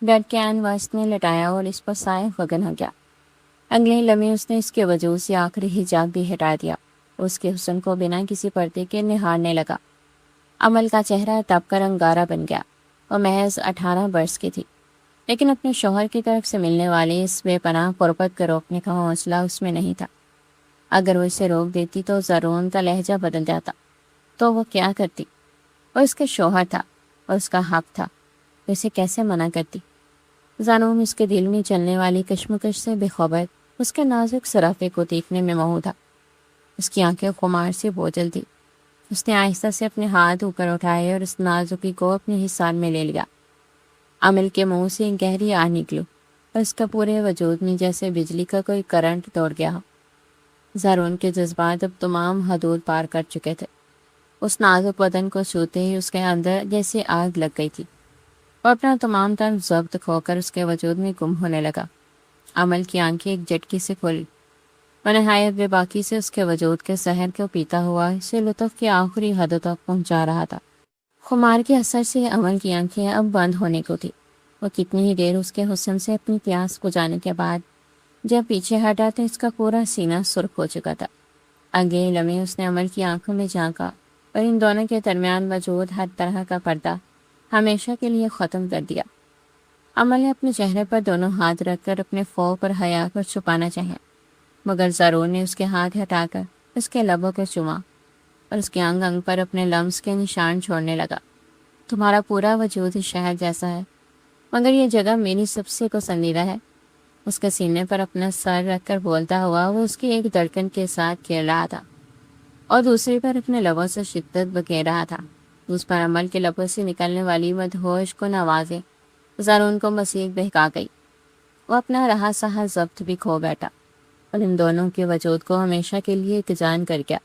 بیڈ کے عین وسط میں لٹایا اور اس پر سائے وگن ہو گیا۔ اگلے لمحے اس نے اس کے وجود سے آخری حجاب بھی ہٹا دیا، اس کے حسن کو بنا کسی پردے کے نہارنے لگا۔ عمل کا چہرہ تب کا انگارہ بن گیا۔ وہ محض 18 برس کی تھی، لیکن اپنے شوہر کی طرف سے ملنے والے اس بے پناہ قربت کو روکنے کا حوصلہ اس میں نہیں تھا۔ اگر وہ اسے روک دیتی تو زرین کا لہجہ بدل جاتا، تو وہ کیا کرتی؟ وہ اس کے شوہر تھا اور اس کا حق تھا، وہ اسے کیسے منع کرتی؟ زرین اس کے دل میں چلنے والی کشمکش سے بے خبر اس کے نازک صرافے کو دیکھنے میں مہو تھا۔ اس کی آنکھیں خمار سے بوجھل تھی۔ اس نے آہستہ سے اپنے ہاتھ اوپر اٹھائے اور اس نازکی کو اپنے حصار میں لے لیا۔ عمل کے منہ سے ایک گہری آہ نکلی اور اس کا پورے وجود میں جیسے بجلی کا کوئی کرنٹ دوڑ گیا ہو۔ زرین کے جذبات اب تمام حدود پار کر چکے تھے۔ اس نازک بدن کو چھوتے ہی اس کے اندر جیسے آگ لگ گئی تھی اور اپنا تمام تر ضبط کھو کر اس کے وجود میں گم ہونے لگا۔ عمل کی آنکھیں ایک جھٹکے سے کھولی اور نہایت بے باکی سے اس کے وجود کے سحر کو پیتا ہوا اسے لطف کی آخری حد تک پہنچا رہا تھا۔ خمار کے اثر سے عمل کی آنکھیں اب بند ہونے کو تھی۔ وہ کتنی ہی دیر اس کے حسن سے اپنی پیاس بجھانے کے بعد جب پیچھے ہٹا تو اس کا پورا سینہ سرخ ہو چکا تھا۔ اگلے لمحے اس نے عمل کی آنکھوں میں جھانکا اور ان دونوں کے درمیان موجود ہر طرح کا پردہ ہمیشہ کے لیے ختم کر دیا۔ عمل نے اپنے چہرے پر دونوں ہاتھ رکھ کر اپنے خوف اور حیا کو چھپانا چاہا، مگر زرین نے اس کے ہاتھ ہٹا کر اس کے لبوں کو چوما اور اس کے انگ انگ پر اپنے لمس کے نشان چھوڑنے لگا۔ تمہارا پورا وجود اس شہر جیسا ہے، مگر یہ جگہ میری سب سے پسندیدہ ہے۔ اس کے سینے پر اپنا سر رکھ کر بولتا ہوا وہ اس کی ایک دھڑکن کے ساتھ کھیل رہا تھا اور دوسری پر اپنے لبوں سے شدت بکھیر رہا تھا۔ اس پر عمل کے لبوں سے نکلنے والی مدہوش کن آوازیں زرین کو مزید بہکا گئی۔ وہ اپنا رہا سہا ضبط بھی کھو بیٹھا اور ان دونوں کے وجود کو ہمیشہ کے لیے ایک جان کر گیا۔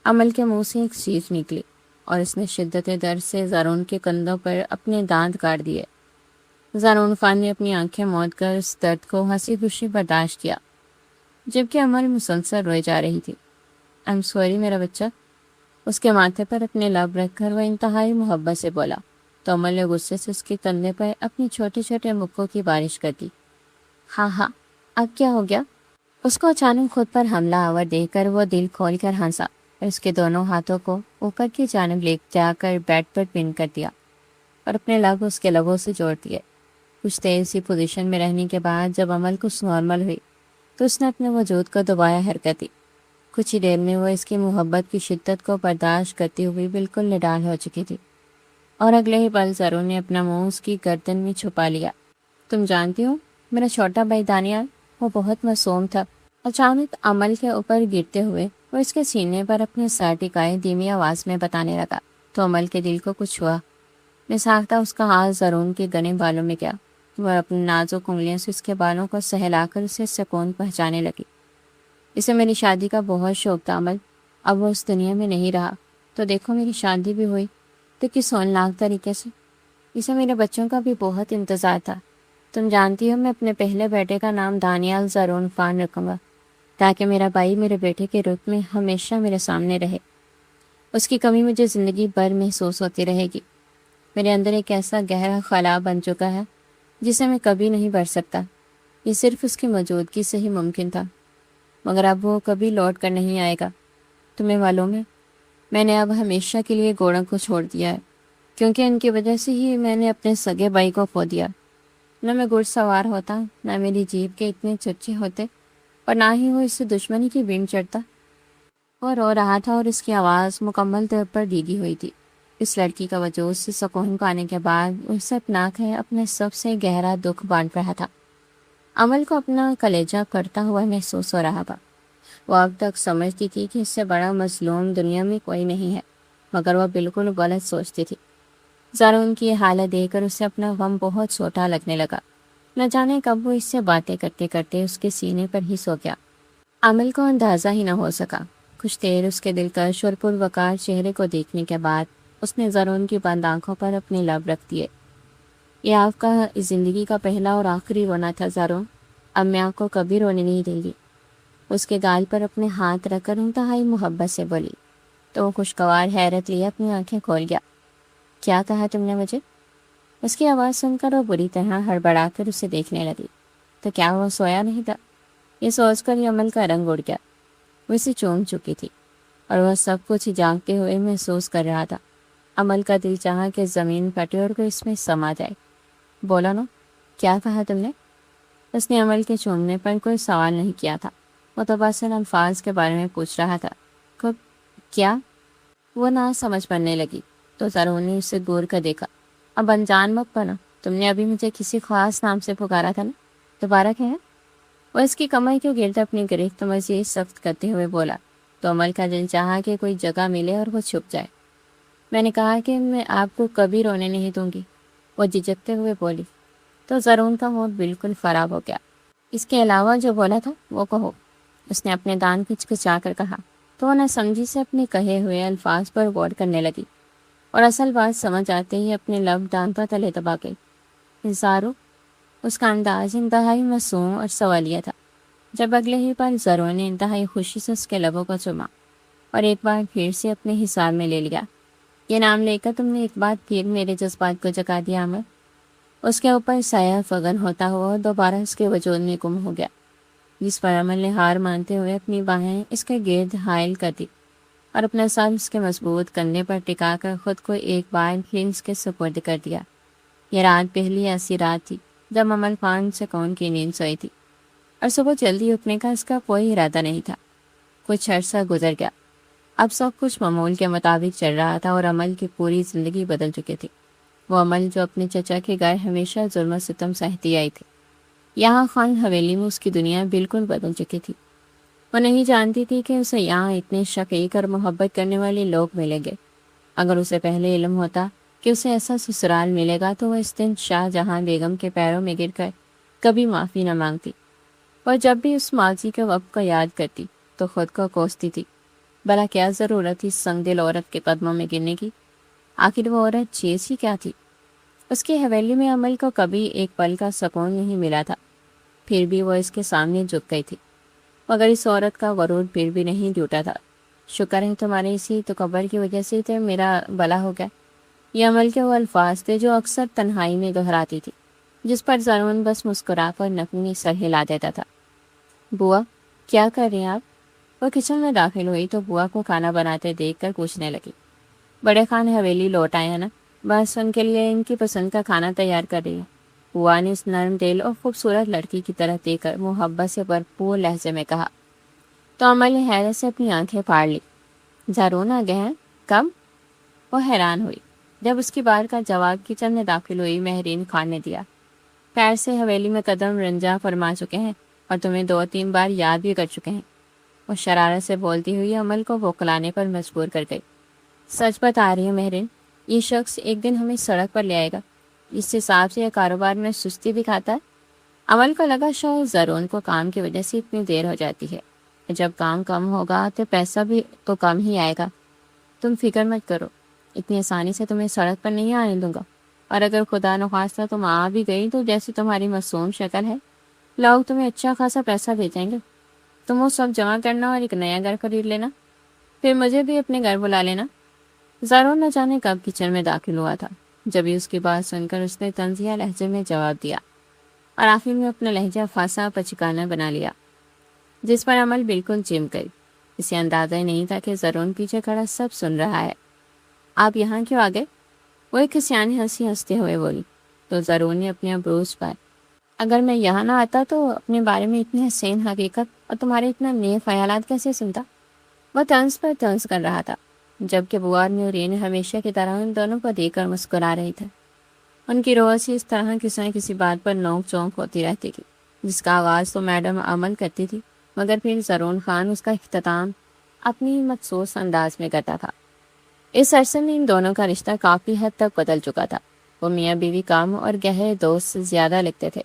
عمل کے منہ سے ایک چیخ نکلی اور اس نے شدت درد سے زرین کے کندھوں پر اپنے دانت کاٹ دیے۔ زرین خان نے اپنی آنکھیں موند کر اس درد کو ہنسی خوشی برداشت کیا، جبکہ عمل مسلسل روئے جا رہی تھی۔ I'm sorry میرا بچہ، اس کے ماتھے پر اپنے لب رکھ کر وہ انتہائی محبت سے بولا، تو عمل نے غصے سے اس کے کندھے پر اپنی چھوٹے چھوٹے مکوں کی بارش کر دی۔ ہاں ہاں، اب کیا ہو گیا؟ اس کو اچانک خود پر حملہ آور دیکھ کر وہ دل کھول کر ہنسا اور اس کے دونوں ہاتھوں کو اوپر کی جانب لے جا کر بیڈ پر پن کر دیا اور اپنے لب اس کے لبوں سے جوڑ دیے۔ کچھ دیر اسی پوزیشن میں رہنے کے بعد جب عمل کچھ نارمل ہوئی تو اس نے اپنے وجود کو دوبارہ حرکت دی۔ کچھ ہی دیر میں وہ اس کی محبت کی شدت کو برداشت کرتی ہوئی بالکل نڈال ہو چکی تھی اور اگلے ہی پل زرین نے اپنا منہ اس کی گردن میں چھپا لیا۔ تم جانتی ہو میرا چھوٹا بھائی دانیال، وہ بہت معصوم تھا۔ اچانک عمل کے اوپر گرتے ہوئے وہ اس کے سینے پر اپنے سر ٹکائے دھیمی آواز میں بتانے لگا، تو عمل کے دل کو کچھ ہوا۔ نساختہ اس کا ہاتھ زرین کے گنے بالوں میں گیا۔ وہ اپنی نازک انگلیوں سے اس کے بالوں کو سہلا کر اسے سکون پہنچانے لگی۔ اسے میری شادی کا بہت شوق تھا عمل، اب وہ اس دنیا میں نہیں رہا تو دیکھو میری شادی بھی ہوئی تو کس ہولناک طریقے سے۔ اسے میرے بچوں کا بھی بہت انتظار تھا۔ تم جانتی ہو میں اپنے پہلے بیٹے کا نام دانیال زرین خان رکھوں گا تاکہ میرا بھائی میرے بیٹے کے روپ میں ہمیشہ میرے سامنے رہے۔ اس کی کمی مجھے زندگی بھر محسوس ہوتی رہے گی۔ میرے اندر ایک ایسا گہرا خلا بن چکا ہے جسے میں کبھی نہیں بھر سکتا۔ یہ صرف اس کی موجودگی سے ہی ممکن تھا، مگر اب وہ کبھی لوٹ کر نہیں آئے گا۔ تمہیں معلوم ہے میں نے اب ہمیشہ کے لیے گھوڑوں کو چھوڑ دیا ہے، کیونکہ ان کی وجہ سے ہی میں نے اپنے سگے بھائی کو کھو دیا۔ نہ میں گھڑ سوار ہوتا، نہ میری جیب کے اتنے چچے ہوتے، اور نہ ہی وہ اس سے دشمنی کی بین چڑھتا۔ وہ رو رہا تھا اور اس کی آواز مکمل طور پر بھیگی ہوئی تھی۔ اس لڑکی کا وجود سے سکون پانے کے بعد وہ سپناک ہے اپنے سب سے گہرا دکھ بانٹ رہا تھا۔ عمل کو اپنا کلیجہ کرتا ہوا محسوس ہو رہا تھا۔ وہ اب تک سمجھتی تھی کہ اس سے بڑا مظلوم دنیا میں کوئی نہیں ہے، مگر وہ بالکل غلط سوچتی تھی۔ زارون کی یہ حالت دیکھ کر اسے اپنا غم بہت چھوٹا لگنے لگا۔ نہ جانے کب وہ اس سے باتیں کرتے کرتے اس کے سینے پر ہی سو گیا۔ عمل کو اندازہ ہی نہ ہو سکا۔ کچھ دیر اس کے دلکش اور پروقار چہرے کو دیکھنے کے بعد اس نے زارون کی بند آنکھوں پر اپنے لب رکھ دیے۔ یہ آپ کا زندگی کا پہلا اور آخری رونا تھا زارون، اب میں آپ کو کبھی رونے نہیں دیں گی۔ اس کے گال پر اپنے ہاتھ رکھ کر انتہائی محبت سے بولی تو وہ خوشگوار حیرت لیے اپنی آنکھیں کھول گیا۔ کیا کہا تم نے مجھے؟ اس کی آواز سن کر وہ بری طرح ہڑبڑا کر اسے دیکھنے لگی۔ تو کیا وہ سویا نہیں تھا؟ یہ سوچ کر یہ عمل کا رنگ اڑ گیا۔ وہ اسے چوم چکی تھی اور وہ سب کچھ جانتے ہوئے محسوس کر رہا تھا۔ عمل کا دل چاہا کہ زمین پھٹے اور وہ اس میں سما جائے۔ بولا نا، کیا کہا تم نے؟ اس نے عمل کے چومنے پر کوئی سوال نہیں کیا تھا، متبادل الفاظ کے بارے میں پوچھ رہا تھا۔ کب؟ کیا؟ وہ نہ سمجھ پڑنے لگی تو زارون نے اسے گور کر دیکھا۔ اب انجان مت بنا، تم نے ابھی مجھے کسی خاص نام سے پکارا تھا نا، دوبارہ کیا ہے؟ وہ اس کی کمر کے گرد اپنی گرفت مزید سخت کرتے ہوئے بولا تو عمل کا دل چاہا کہ کوئی جگہ ملے اور وہ چھپ جائے۔ میں نے کہا کہ میں آپ کو کبھی رونے نہیں دوں گی، وہ جھجکتے ہوئے بولی تو زارون کا موڈ بالکل خراب ہو گیا۔ اس کے علاوہ جو بولا تھا وہ کہو، اس نے اپنے دان کچکچا کر کہا تو وہ نہ سمجھی سے اپنے کہے ہوئے الفاظ پر غور کرنے لگی اور اصل بات سمجھ آتے ہی اپنے لب دان پر تلے دبا گئی۔ زارو، اس کا انداز انتہائی معصوم اور سوالیہ تھا۔ جب اگلے ہی پل زارون نے انتہائی خوشی سے اس کے لبوں کو چوما اور ایک بار پھر سے اپنے حساب میں لے لیا۔ یہ نام لے کر تم نے ایک بار پھر میرے جذبات کو جگا دیا عمل۔ اس کے اوپر سایہ فغن ہوتا ہوا دوبارہ اس کے وجود میں گم ہو گیا، جس پر عمل نے ہار مانتے ہوئے اپنی باہیں اس کے گرد حائل کر دی اور اپنا سر اس کے مضبوط کندھے پر ٹکا کر خود کو ایک بار پھر اس کے سپرد کر دیا۔ یہ رات پہلی ایسی رات تھی جب عمل خان سکون کی نیند سوئی تھی اور صبح جلدی اٹھنے کا اس کا کوئی ارادہ نہیں تھا۔ کچھ عرصہ گزر گیا، اب سب کچھ معمول کے مطابق چل رہا تھا اور عمل کی پوری زندگی بدل چکی تھی۔ وہ عمل جو اپنے چچا کے گھر ہمیشہ ظلم و ستم سہتی آئی تھی، یہاں خان حویلی میں اس کی دنیا بالکل بدل چکی تھی۔ وہ نہیں جانتی تھی کہ اسے یہاں اتنے شفیق اور محبت کرنے والے لوگ ملیں گے۔ اگر اسے پہلے علم ہوتا کہ اسے ایسا سسرال ملے گا تو وہ اس دن شاہ جہاں بیگم کے پیروں میں گر کر کبھی معافی نہ مانگتی، اور جب بھی اس ماضی کے وقت کو یاد کرتی تو خود کو کوستی تھی، بھلا کیا ضرورت تھی سنگ دل عورت کے قدموں میں گرنے کی؟ آخر وہ عورت چیز ہی کیا تھی؟ اس کی حویلی میں عمل کو کبھی ایک پل کا سکون نہیں ملا تھا، پھر بھی وہ اس کے سامنے جھک گئی تھی، مگر اس عورت کا غرور پھر بھی نہیں ٹوٹا تھا۔ شکر ہے تمہارے اسی تکبر کی وجہ سے تو میرا بلا ہو گیا، یہ عمل کے وہ الفاظ تھے جو اکثر تنہائی میں دہراتی تھی، جس پر زارون بس مسکرا کر نفنی سر ہلا دیتا تھا۔ بوا، کیا کر رہے ہیں آپ؟ وہ کچن میں داخل ہوئی تو بوا کو کھانا بناتے دیکھ کر پوچھنے لگی۔ بڑے خان حویلی لوٹ آئے ہیں نا، بس ان کے لیے ان کی پسند کا کھانا تیار کر رہی ہے، بوا نے اس نرم دل اور خوبصورت لڑکی کی طرح دیکھ کر محبت سے بھرپور لہجے میں کہا تو عمل نے حیرت سے اپنی آنکھیں پھاڑ لی۔ زارون آ گئے ہیں؟ کب؟ وہ حیران ہوئی جب اس کی بات کا جواب کچن میں داخل ہوئی مہرین خان نے دیا۔ پیر سے حویلی میں قدم رنجا فرما چکے ہیں اور تمہیں 2-3 بار یاد بھی کر چکے ہیں، وہ شرارت سے بولتی ہوئی عمل کو بوکلانے پر مجبور کر گئی۔ سچ بتا رہی ہوں مہرین، یہ شخص ایک دن ہمیں سڑک پر لے آئے گا، اس حساب سے یہ کاروبار میں سستی بھی کھاتا ہے۔ عمل کو لگا شاید زارون کو کام کی وجہ سے اتنی دیر ہو جاتی ہے، جب کام کم ہوگا تو پیسہ بھی تو کم ہی آئے گا۔ تم فکر مت کرو، اتنی آسانی سے تمہیں سڑک پر نہیں آنے دوں گا، اور اگر خدا نخواستہ تم آ بھی گئی تو جیسی تمہاری معصوم شکل ہے، لوگ تمہیں اچھا خاصا پیسہ بھیجیں گے، تم وہ سب جمع کرنا اور ایک نیا گھر خرید لینا، پھر مجھے بھی اپنے گھر بلا لینا۔ زارون نہ جانے کب کچن میں داخل ہوا تھا، جبھی اس کی بات سن کر اس نے طنزیہ لہجے میں جواب دیا اور آخر میں اپنا لہجہ فاسا پچکانا بنا لیا، جس پر عمل بالکل چم گئی۔ اسے اندازہ ہی نہیں تھا کہ زارون پیچھے کھڑا سب سن رہا ہے۔ آپ یہاں کیوں آ گئے؟ وہ ایک سیانی ہنسی ہنستے ہوئے بولی تو زارون نے اپنے ابروز پائے۔ اگر میں یہاں نہ آتا تو اپنے بارے میں اتنی حسین حقیقت اور تمہارے اتنا نیک خیالات کیسے سنتا؟ وہ طنز پر طنز کر رہا تھا، جبکہ بوا اور نورین ہمیشہ کی طرح ان دونوں کو دیکھ کر مسکرا رہی تھے۔ ان کی روز اس طرح کسی نہ کسی بات پر نوک چونک ہوتی رہتی تھی، جس کا آغاز تو میڈم عمل کرتی تھی، مگر پھر زارون خان اس کا اختتام اپنی مخصوص انداز میں کرتا تھا۔ اس عرصے میں ان دونوں کا رشتہ کافی حد تک بدل چکا تھا۔ وہ میاں بیوی کام اور گہرے دوست سے زیادہ لگتے تھے،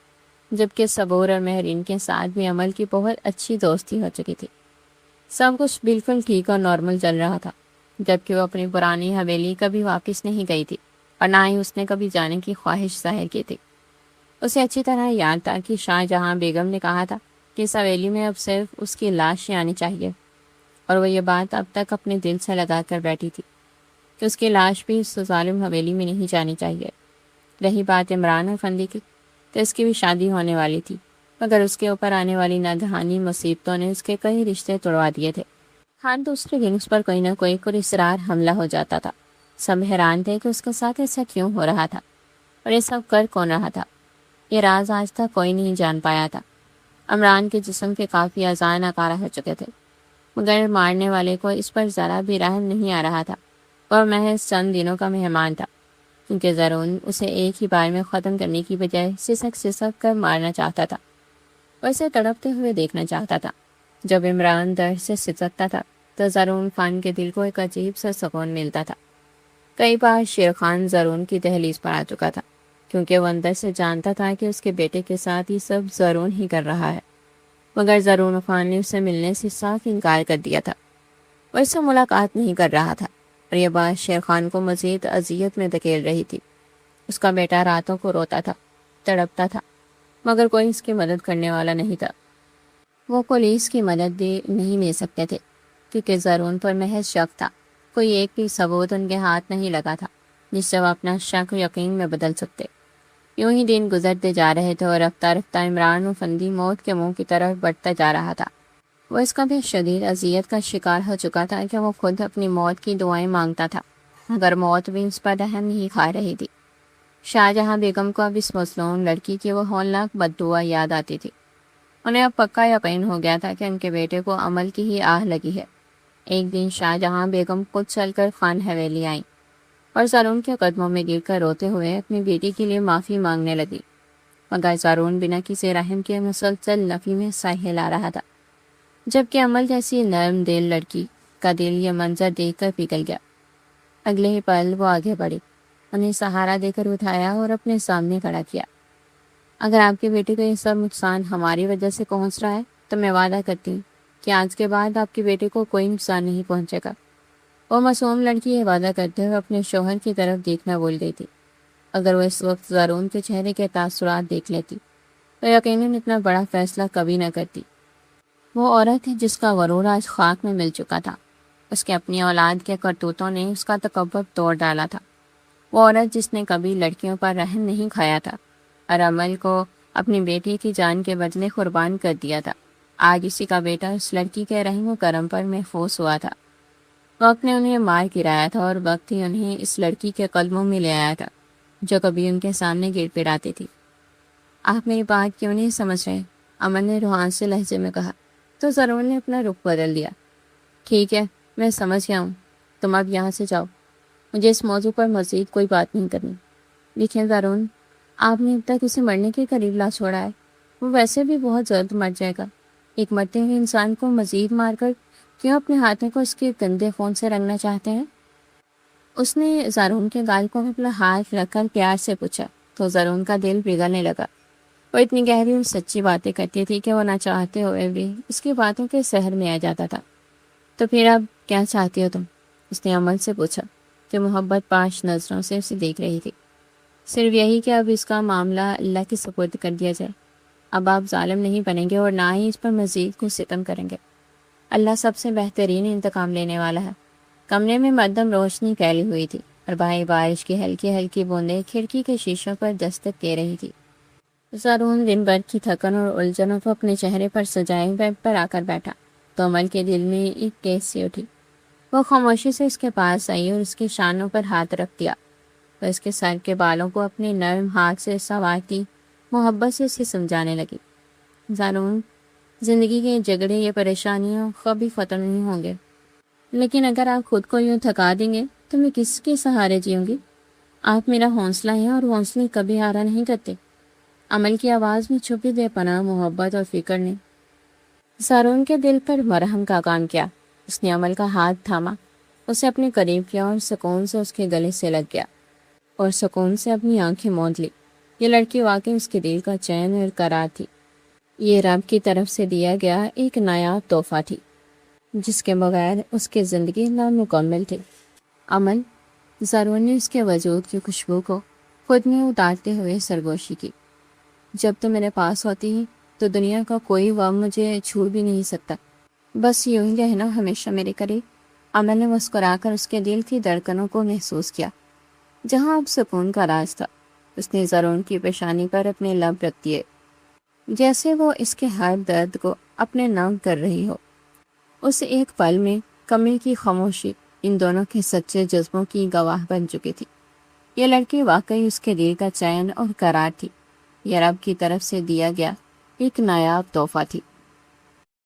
جبکہ صبور اور مہرین کے ساتھ بھی عمل کی بہت اچھی دوستی ہو چکی تھی۔ سب کچھ بالکل ٹھیک اور نارمل چل رہا تھا، جبکہ وہ اپنی پرانی حویلی کبھی واپس نہیں گئی تھی اور نہ ہی اس نے کبھی جانے کی خواہش ظاہر کی تھی۔ اسے اچھی طرح یاد تھا کہ شاہ جہاں بیگم نے کہا تھا کہ اس حویلی میں اب صرف اس کی لاش ہی آنی چاہیے، اور وہ یہ بات اب تک اپنے دل سے لگا کر بیٹھی تھی کہ اس کی لاش بھی اس ظالم حویلی میں نہیں جانی چاہیے۔ رہی بات عمران افندی کی، تو اس کی بھی شادی ہونے والی تھی، مگر اس کے اوپر آنے والی ناگہانی مصیبتوں نے اس کے کئی رشتے توڑوا دیے تھے۔ ہر دوسرے دن اس پر کوئی نہ کوئی پراسرار حملہ ہو جاتا تھا۔ سب حیران تھے کہ اس کے ساتھ ایسا کیوں ہو رہا تھا اور یہ سب کر کون رہا تھا۔ یہ راز آج تک کوئی نہیں جان پایا تھا۔ عمران کے جسم کے کافی اعضاء ناکارہ ہو چکے تھے، مگر مارنے والے کو اس پر ذرا بھی رحم نہیں آ رہا تھا۔ اور محض چند دنوں کا مہمان تھا، کیونکہ زرون اسے ایک ہی بار میں ختم کرنے کی بجائے سسک سسک کر مارنا چاہتا تھا، اور اسے تڑپتے ہوئے دیکھنا چاہتا تھا۔ جب عمران درد سے سسکتا تھا تو زرون خان کے دل کو ایک عجیب سا سکون ملتا تھا۔ کئی بار شیر خان زرون کی دہلیز پر آ چکا تھا، کیونکہ وہ اندر سے جانتا تھا کہ اس کے بیٹے کے ساتھ یہ سب زرون ہی کر رہا ہے، مگر زرون خان نے اسے ملنے سے صاف انکار کر دیا تھا۔ وہ اس سے ملاقات نہیں کر رہا تھا، اور یہ بات شیر خان کو مزید اذیت میں دھکیل رہی تھی۔ اس کا بیٹا راتوں کو روتا تھا، تڑپتا تھا، مگر کوئی اس کی مدد کرنے والا نہیں تھا۔ وہ پولیس کی مدد بھی نہیں لے سکتے تھے، کیونکہ زرون پر محض شک تھا۔ کوئی ایک بھی ثبوت ان کے ہاتھ نہیں لگا تھا جس سے وہ اپنا شک یقین میں بدل سکتے۔ یوں ہی دن گزرتے جا رہے تھے، اور رفتہ رفتہ عمران افندی موت کے منہ کی طرف بڑھتا جا رہا تھا۔ وہ اس کا بھی شدید اذیت کا شکار ہو چکا تھا کہ وہ خود اپنی موت کی دعائیں مانگتا تھا، مگر موت بھی اس پر رحم نہیں کھا رہی تھی۔ شاہ جہاں بیگم کو اب اس مظلوم لڑکی کی وہ ہولناک بددعا یاد آتی تھی۔ انہیں اب پکا یقین ہو گیا تھا کہ ان کے بیٹے کو عمل کی ہی آہ لگی ہے۔ ایک دن شاہ جہاں بیگم خود چل کر خان حویلی آئیں اور زرون کے قدموں میں گر کر روتے ہوئے اپنی بیٹی کے لیے معافی مانگنے لگی، مگر زرون بنا کسی رحم کے مسلسل نفی میں سائے ہلا رہا تھا، جبکہ عمل جیسی نرم دل لڑکی کا دل یہ منظر دیکھ کر پگھل گیا۔ اگلے ہی پل وہ آگے بڑھی، انہیں سہارا دے کر اٹھایا اور اپنے سامنے کھڑا کیا۔ اگر آپ کے بیٹے کو یہ سب نقصان ہماری وجہ سے پہنچ رہا ہے تو میں وعدہ کرتی ہوں کہ آج کے بعد آپ کے بیٹے کو کوئی نقصان نہیں پہنچے گا۔ وہ معصوم لڑکی یہ وعدہ کرتے ہوئے اپنے شوہر کی طرف دیکھنا بھول گئی تھی۔ اگر وہ اس وقت زرون کے چہرے کے تاثرات دیکھ لیتی تو یقیناً اتنا بڑا فیصلہ کبھی نہ کرتی۔ وہ عورت ہے جس کا غرور آج خاک میں مل چکا تھا۔ اس کے اپنی اولاد کے کرتوتوں نے اس کا تکبر توڑ ڈالا تھا۔ وہ عورت جس نے کبھی لڑکیوں پر رحم نہیں کھایا تھا اور عمل کو اپنی بیٹی کی جان کے بدلے قربان کر دیا تھا، آج اسی کا بیٹا اس لڑکی کے رحم و کرم پر محفوظ ہوا تھا۔ وقت نے انہیں مار گرایا تھا، اور وقت ہی انہیں اس لڑکی کے قدموں میں لے آیا تھا جو کبھی ان کے سامنے گر پڑاتی تھی۔ آپ میری بات کیوں نہیں سمجھ رہے؟ امن نے روحان سے لہجے میں کہا، تو زرون نے اپنا رخ بدل دیا۔ ٹھیک ہے، میں سمجھ گیا ہوں، تم اب یہاں سے جاؤ، مجھے اس موضوع پر مزید کوئی بات نہیں کرنی۔ دیکھیں زرون، آپ نے اب تک اسے مرنے کے قریب لا چھوڑا ہے، وہ ویسے بھی بہت جلد مر جائے گا۔ ایک مرتے ہوئے انسان کو مزید مار کر کیوں اپنے ہاتھوں کو اس کے گندے خون سے رنگنا چاہتے ہیں؟ اس نے زرون کے گال کو اپنا ہاتھ رکھ کر پیار سے پوچھا، تو زرون کا دل پگھلنے لگا۔ وہ اتنی گہری اور سچی باتیں کرتی تھی کہ وہ نہ چاہتے ہوئے بھی اس کی باتوں کے سحر میں آ جاتا تھا۔ تو پھر اب کیا چاہتی ہو تم؟ اس نے عمل سے پوچھا، جو محبت پاش نظروں سے اسے دیکھ رہی تھی۔ صرف یہی کہ اب اس کا معاملہ اللہ کے سپرد کر دیا جائے۔ اب آپ ظالم نہیں بنیں گے اور نہ ہی اس پر مزید کچھ ستم کریں گے۔ اللہ سب سے بہترین انتقام لینے والا ہے۔ کمرے میں مدھم روشنی پھیلی ہوئی تھی، اور باہر بارش کی ہلکی ہلکی بوندیں کھڑکی کے شیشوں پر دستک دے رہی تھی۔ زرون دن بھر کی تھکن اور الجھنوں کو اپنے چہرے پر سجائے بیڈ پر آ کر بیٹھا تو عمل کے دل میں ایک ٹیس سی اٹھی۔ وہ خاموشی سے اس کے پاس آئی اور اس کے شانوں پر ہاتھ رکھ دیا۔ وہ اس کے سر کے بالوں کو اپنے نرم ہاتھ سے سنوارتی محبت سے اسے سمجھانے لگی۔ زرون، زندگی کے جھگڑے یہ پریشانیاں کبھی ختم نہیں ہوں گے، لیکن اگر آپ خود کو یوں تھکا دیں گے تو میں کس کے سہارے جیوں گی؟ آپ میرا حوصلہ ہیں اور حوصلے کبھی ہارا نہیں کرتے۔ عمل کی آواز میں چھپی بے پناہ محبت اور فکر نے زرون کے دل پر مرہم کا کام کیا۔ اس نے عمل کا ہاتھ تھاما اسے اپنے قریب کیا اور سکون سے اس کے گلے سے لگ گیا اور سکون سے اپنی آنکھیں موند لی۔ یہ لڑکی واقعی اس کے دل کا چین اور قرار تھی۔ یہ رب کی طرف سے دیا گیا ایک نایاب تحفہ تھی جس کے بغیر اس کی زندگی نامکمل تھی۔ عمل ضرور نے اس کے وجود کی خوشبو کو خود میں اتارتے ہوئے سرگوشی کی۔ جب تو میرے پاس ہوتی ہے تو دنیا کا کوئی غم مجھے چھو بھی نہیں سکتا، بس یوں ہی رہنا ہمیشہ میرے قریب۔ عمل نے مسکرا کر اس کے دل کی دھڑکنوں کو محسوس کیا۔ جہاں اب سکون کا راز تھا، اس نے ضرور کی پیشانی پر اپنے لب رکھ دیے، جیسے وہ اس کے ہر درد کو اپنے نام کر رہی ہو۔ اس ایک پل میں کمرے کی خاموشی ان دونوں کے سچے جذبوں کی گواہ بن چکی تھی۔ یہ لڑکی واقعی اس کے دل کا چین اور قرار تھی۔ یہ رب کی طرف سے دیا گیا ایک نایاب تحفہ تھی۔